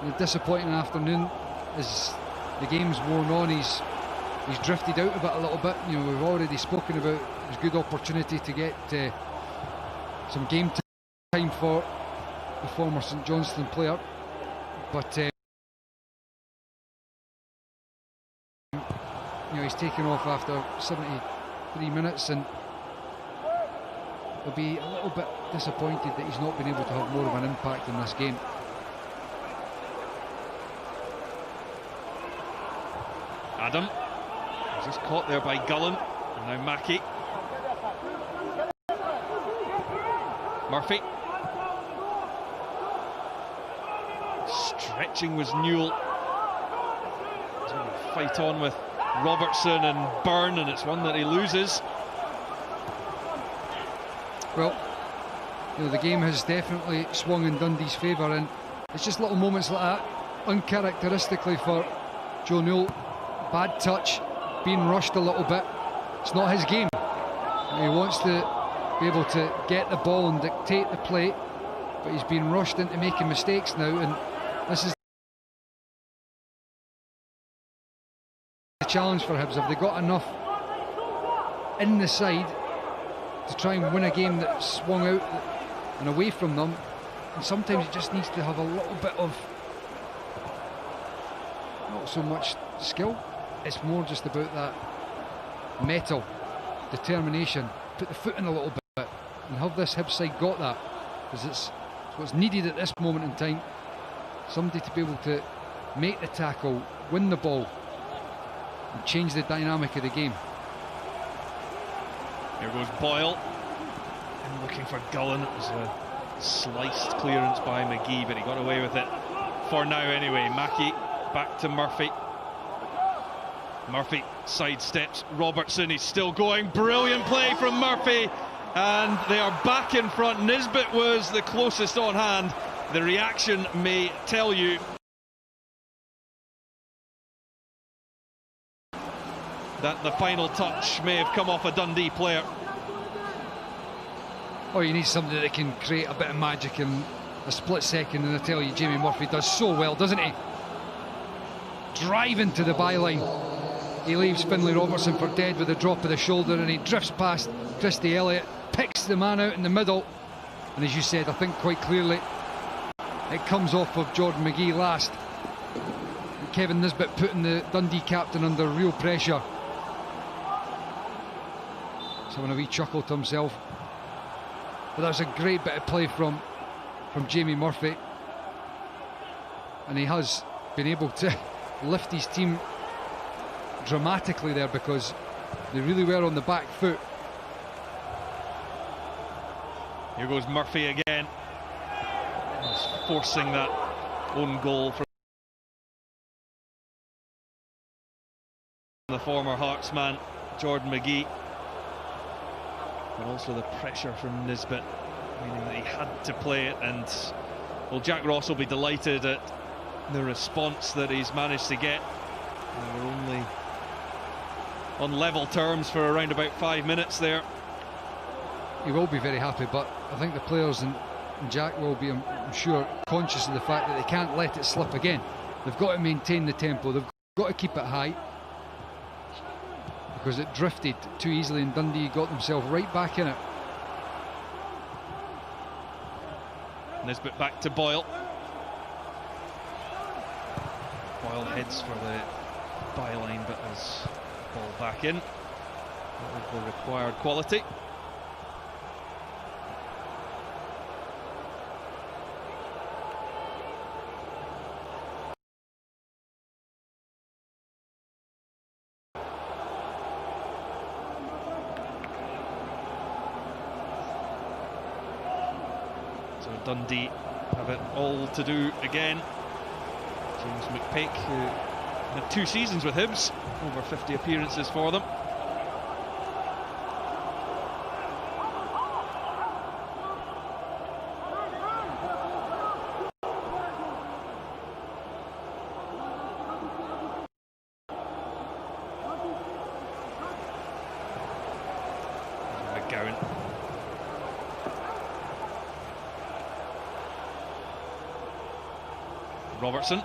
A disappointing afternoon as the game's worn on. He's drifted out a little bit. You know, we've already spoken about his good opportunity to get some game time for the former St Johnstone player, but you know, he's taken off after 73 minutes, and he'll be a little bit disappointed that he's not been able to have more of an impact in this game. Adam was just caught there by Gullen, and now Mackey. Murphy. Stretching was Newell. He's going to fight on with Robertson and Byrne, and it's one that he loses. Well, you know, the game has definitely swung in Dundee's favour, and it's just little moments like that, uncharacteristically for Joe Newell. Bad touch, being rushed a little bit. It's not his game. He wants to be able to get the ball and dictate the play, but he's been rushed into making mistakes now, and this is the challenge for Hibs. Have they got enough in the side to try and win a game that swung out and away from them? And sometimes it just needs to have a little bit of, not so much skill, it's more just about that mettle, determination, put the foot in a little bit, and have this Hibs side got that? Because it's what's needed at this moment in time. Somebody to be able to make the tackle, win the ball, and change the dynamic of the game. Here goes Boyle, and looking for Gullen. It was a sliced clearance by McGee, but he got away with it for now anyway. Mackey back to Murphy. Murphy sidesteps Robertson. He's still going. Brilliant play from Murphy, and they are back in front. Nisbet was the closest on hand. The reaction may tell you that the final touch may have come off a Dundee player. Oh, you need somebody that can create a bit of magic in a split second, and I tell you, Jamie Murphy does so well, doesn't he? Driving to the byline. He leaves Finlay Robertson for dead with a drop of the shoulder, and he drifts past Christie Elliott, picks the man out in the middle, and as you said, I think quite clearly it comes off of Jordan McGee last. Kevin Nisbet putting the Dundee captain under real pressure. So having a wee chuckle to himself. But that was a great bit of play from Jamie Murphy, and he has been able to lift his team dramatically there, because they really were on the back foot. Here goes Murphy again. He's forcing that own goal from the former Hearts man, Jordan McGee. But also the pressure from Nisbet, meaning that he had to play it. And, well, Jack Ross will be delighted at the response that he's managed to get. They were only on level terms for around about 5 minutes there. He will be very happy, but I think the players and Jack will be, I'm sure, conscious of the fact that they can't let it slip again. They've got to maintain the tempo, they've got to keep it high, because it drifted too easily and Dundee got themselves right back in it. Nisbet back to Boyle. Boyle heads for the byline, but has ball back in with the required quality. So Dundee have it all to do again. James McPake, who had 2 seasons with Hibs, over 50 appearances for them. McGowan. Robertson.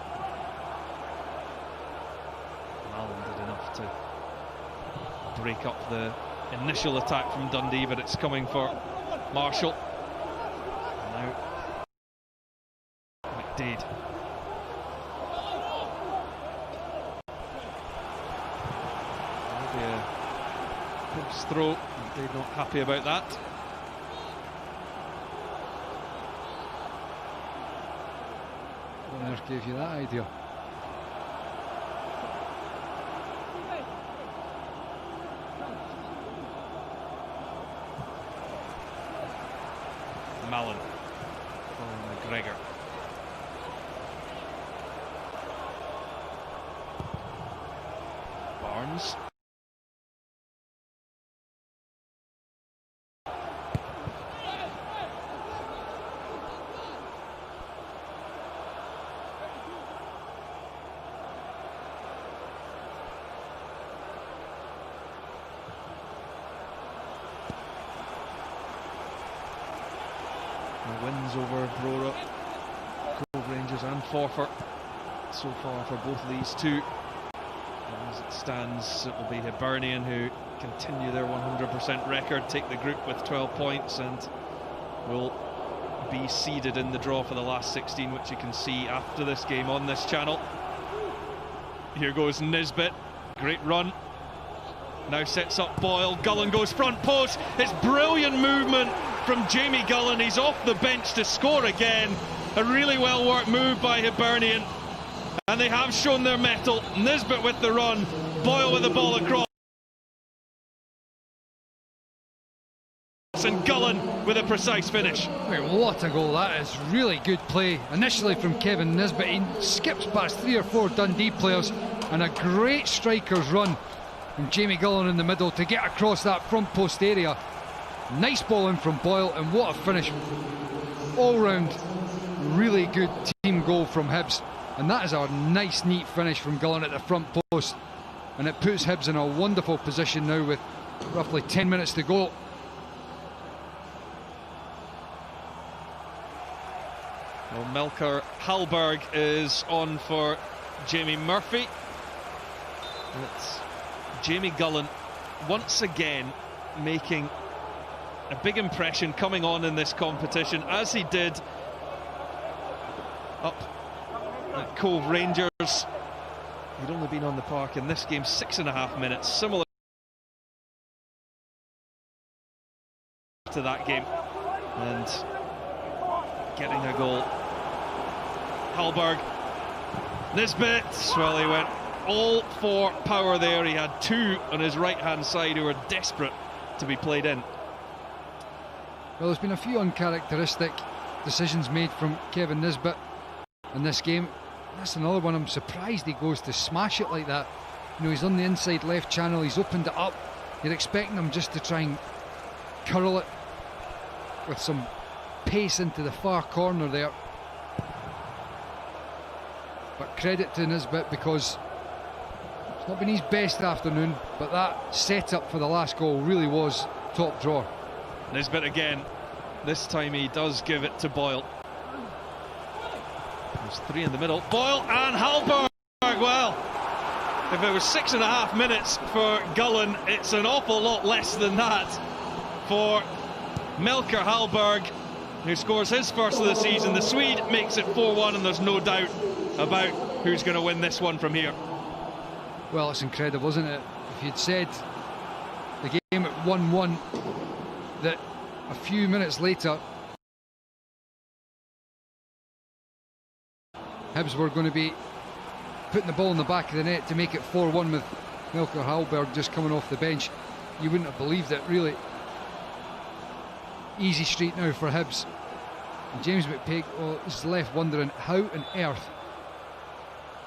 Allen did enough to break up the initial attack from Dundee, but it's coming for Marshall. And now McDade. Maybe a Hibs throw. McDade not happy about that. What on earth gave you that idea? Mallon for McGregor. Barnes. Wins over Brora, Cove Rangers and Forfar so far for both of these two. And as it stands, it will be Hibernian who continue their 100% record, take the group with 12 points and will be seeded in the draw for the last 16, which you can see after this game on this channel. Here goes Nisbet, great run. Now sets up Boyle, Gullen goes front post, it's brilliant movement from Jamie Gullen, he's off the bench to score again. A really well worked move by Hibernian, and they have shown their mettle. Nisbet with the run, Boyle with the ball across, and Gullen with a precise finish. Wait, what a goal that is. Really good play initially from Kevin Nisbet. He skips past 3 or 4 Dundee players, and a great striker's run from Jamie Gullen in the middle to get across that front post area. Nice ball in from Boyle, and what a finish. All round really good team goal from Hibs, and that is a nice neat finish from Gullen at the front post, and it puts Hibs in a wonderful position now with roughly 10 minutes to go. Well, Melker Hallberg is on for Jamie Murphy. It's Jamie Gullen once again making a big impression coming on in this competition, as he did up at Cove Rangers. He'd only been on the park in this game 6.5 minutes, similar to that game, and getting a goal. Hallberg, Nisbet, well, he went all for power there. He had two on his right-hand side who were desperate to be played in. Well, there's been a few uncharacteristic decisions made from Kevin Nisbet in this game. That's another one. I'm surprised he goes to smash it like that. You know, he's on the inside left channel, he's opened it up. You're expecting him just to try and curl it with some pace into the far corner there. But credit to Nisbet, because it's not been his best afternoon, but that setup for the last goal really was top drawer. Nisbet again. This time he does give it to Boyle. There's three in the middle. Boyle and Hallberg. Well, if it was 6.5 minutes for Gullen, it's an awful lot less than that for Melker Hallberg, who scores his first of the season. The Swede makes it 4-1, and there's no doubt about who's going to win this one from here. Well, it's incredible, isn't it? If you'd said the game at 1-1, that a few minutes later Hibs were going to be putting the ball in the back of the net to make it 4-1 with Melker Hallberg just coming off the bench, you wouldn't have believed it, really. Easy street now for Hibs. And James McPake is left wondering how on earth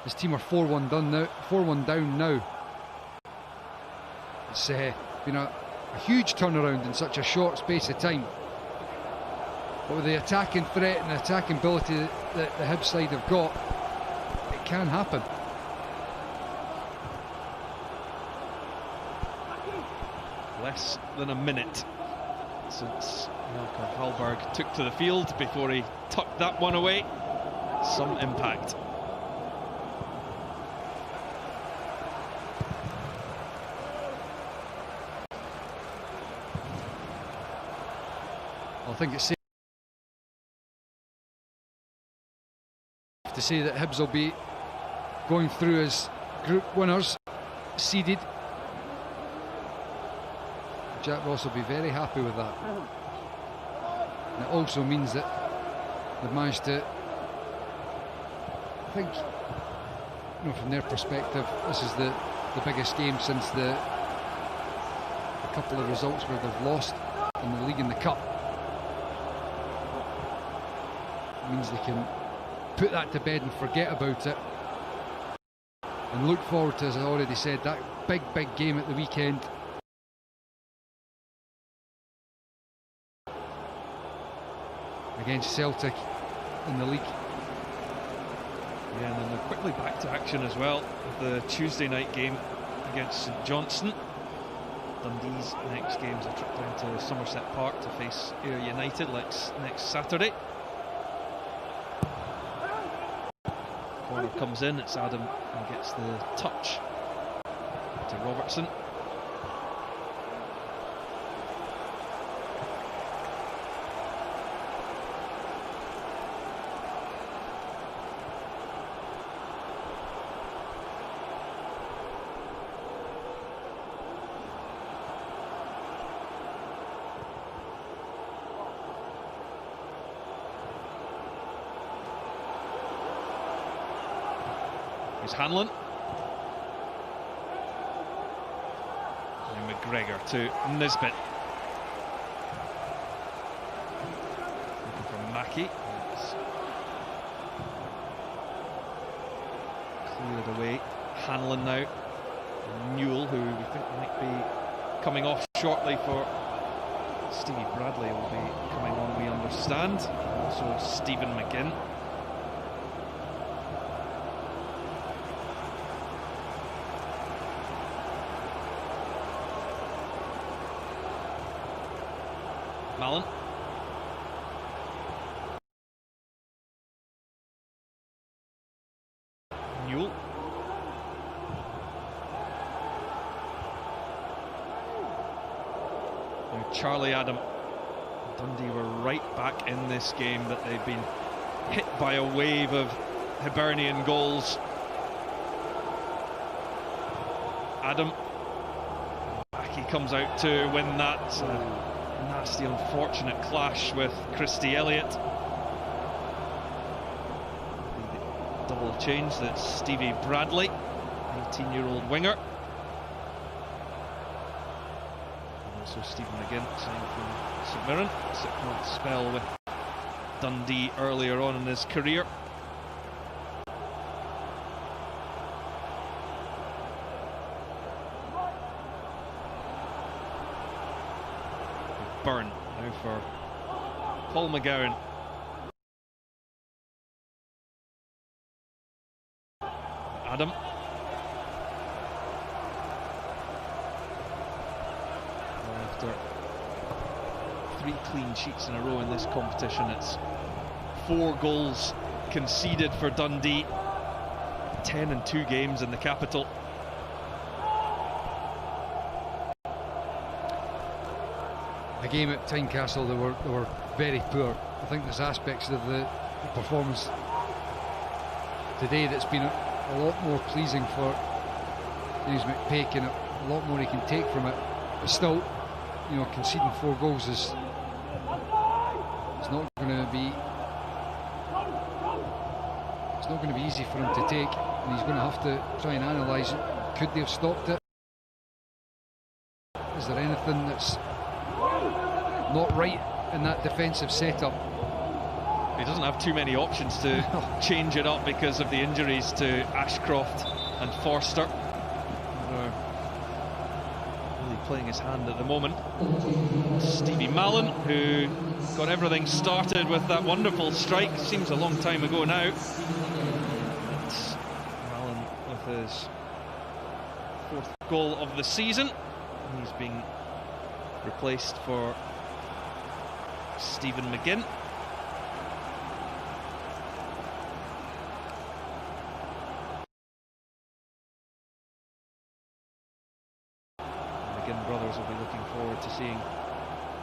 his team are 4-1 down now. It's been a huge turnaround in such a short space of time. But with the attacking threat and the attacking ability that the Hibs side have got, it can happen. Less than a minute since Melker Hallberg took to the field before he tucked that one away. Some impact. I think it's safe to say that Hibs will be going through as group winners, seeded. Jack Ross will be very happy with that. And it also means that they've managed to, I think, you know, from their perspective, this is the biggest game since the couple of results where they've lost in the league and the cup. It means they can put that to bed and forget about it and look forward to, as I already said, that big game at the weekend. Against Celtic in the league. Yeah, and then they're quickly back to action as well with the Tuesday night game against St Johnstone. Dundee's next game is a trip down to Somerset Park to face Ayr United next Saturday. Corner comes in, it's Adam who gets the touch to Robertson. Here's Hanlon. And McGregor to Nisbet. Looking for Mackie. It's cleared away. Hanlon now. Newell, who we think might be coming off shortly for Stevie Bradley, will be coming on, we understand. Also Stephen McGinn. Mallon. Newell. Now Charlie Adam Dundee were right back in this game, but they've been hit by a wave of Hibernian goals. Adam, back he comes out to win that. Nasty, unfortunate clash with Christy Elliott. The double change, that's Stevie Bradley, 18-year-old winger. And also Stephen McGinn, signed from St Mirren. 6-month spell with Dundee earlier on in his career. Burn now for Paul McGowan. Adam. After 3 clean sheets in a row in this competition, it's 4 goals conceded for Dundee. 10 in 2 games in the capital. The game at Tynecastle, they were very poor. I think there's aspects of the performance today that's been a lot more pleasing for James McPake, and a lot more he can take from it. But still, you know, conceding 4 goals is not going to be easy for him to take, and he's going to have to try and analyse it. Could they have stopped it? Is there anything that's not right in that defensive setup? He doesn't have too many options to change it up because of the injuries to Ashcroft and Forster. Really playing his hand at the moment. Stevie Mallon, who got everything started with that wonderful strike, seems a long time ago now. It's Mallon with his 4th goal of the season. He's being replaced for Stephen McGinn. McGinn brothers will be looking forward to seeing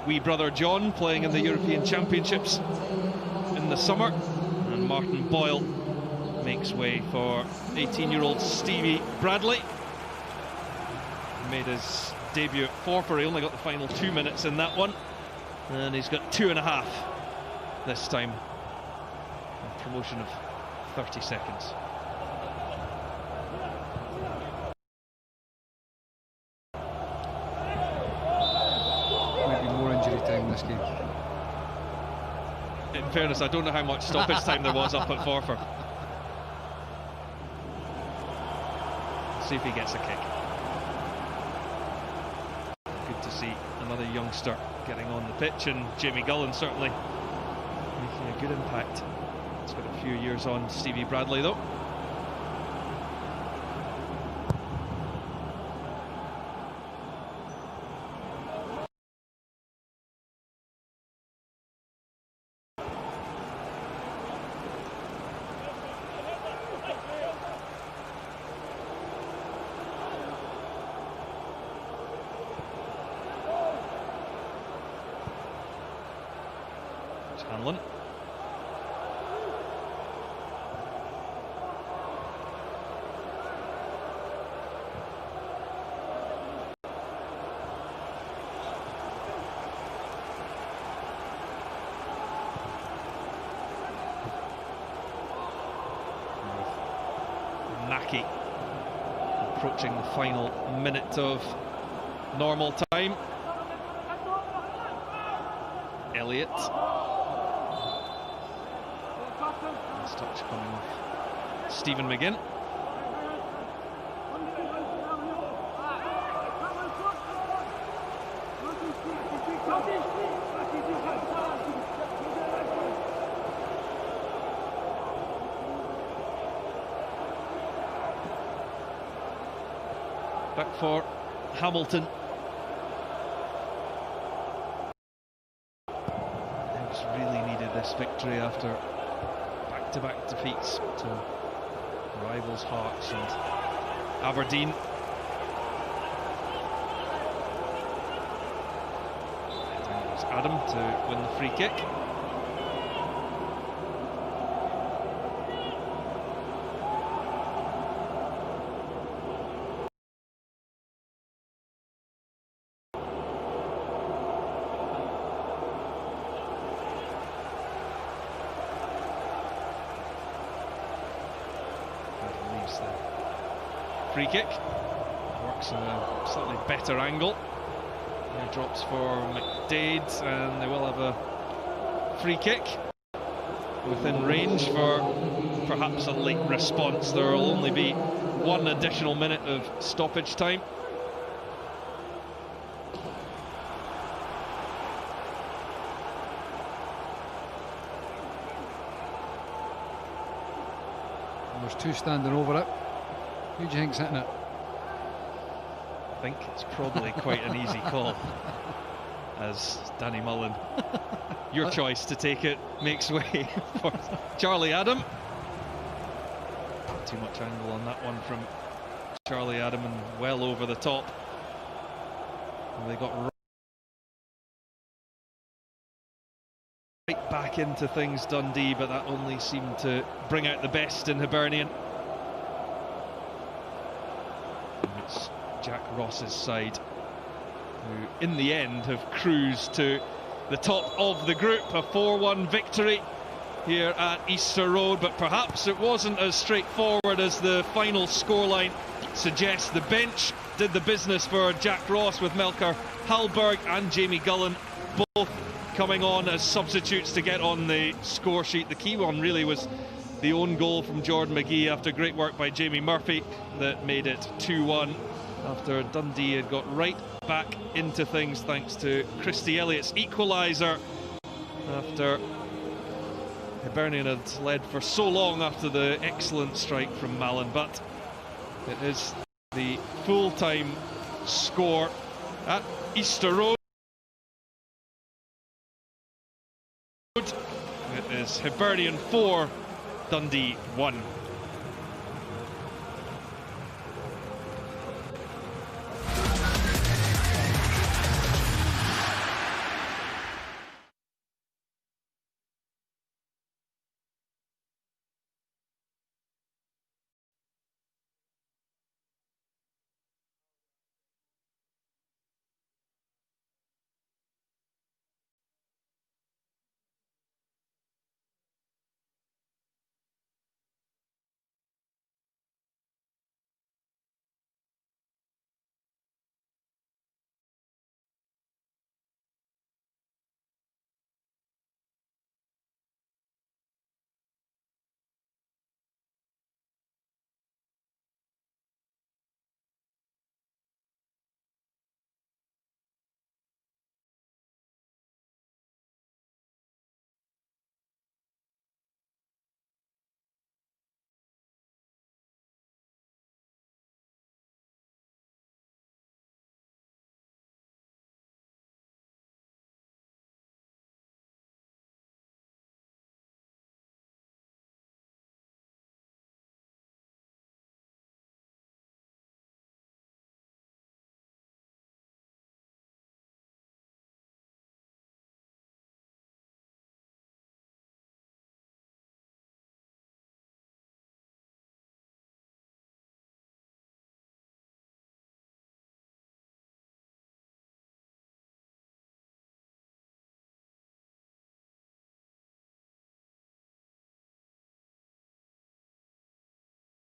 wee brother John playing in the European Championships in the summer. And Martin Boyle makes way for 18-year-old Stevie Bradley. He made his debut at Forfar. He only got the final 2 minutes in that one, and he's got 2.5 this time. A promotion of 30 seconds. Maybe more injury time this game. In fairness, I don't know how much stoppage time there was up at Forfar. See if he gets a kick. Good to see another youngster getting on the pitch, and Jamie Gullen certainly making a good impact. He's got a few years on Stevie Bradley though. Hanlon. Mackie approaching the final minute of normal time. Elliott. Last touch coming off Stephen McGinn. Back for Hamilton. Hibs really needed this victory after back-to-back defeats to rivals Hearts and Aberdeen. Heading It's Adam to win the free kick. Leaves the free kick. Works in a slightly better angle. There drops for McDade, and they will have a free kick within range for perhaps a late response. There will only be one additional minute of stoppage time. And there's two standing over it. Who do you think's hitting it? I think it's probably quite an easy call, as Danny Mullen, your choice to take it, makes way for Charlie Adam. Too much angle on that one from Charlie Adam, and well over the top. And they got right back into things, Dundee, but that only seemed to bring out the best in Hibernian. And it's Jack Ross's side who in the end have cruised to the top of the group. A 4-1 victory here at Easter Road, but perhaps it wasn't as straightforward as the final scoreline suggests. The bench did the business for Jack Ross, with Melker Hallberg and Jamie Gullen both coming on as substitutes to get on the score sheet. The key one really was the own goal from Jordan McGee after great work by Jamie Murphy that made it 2-1. After Dundee had got right back into things thanks to Christy Elliott's equaliser, after Hibernian had led for so long after the excellent strike from Mallon. But it is the full-time score at Easter Road. It is Hibernian 4, Dundee 1.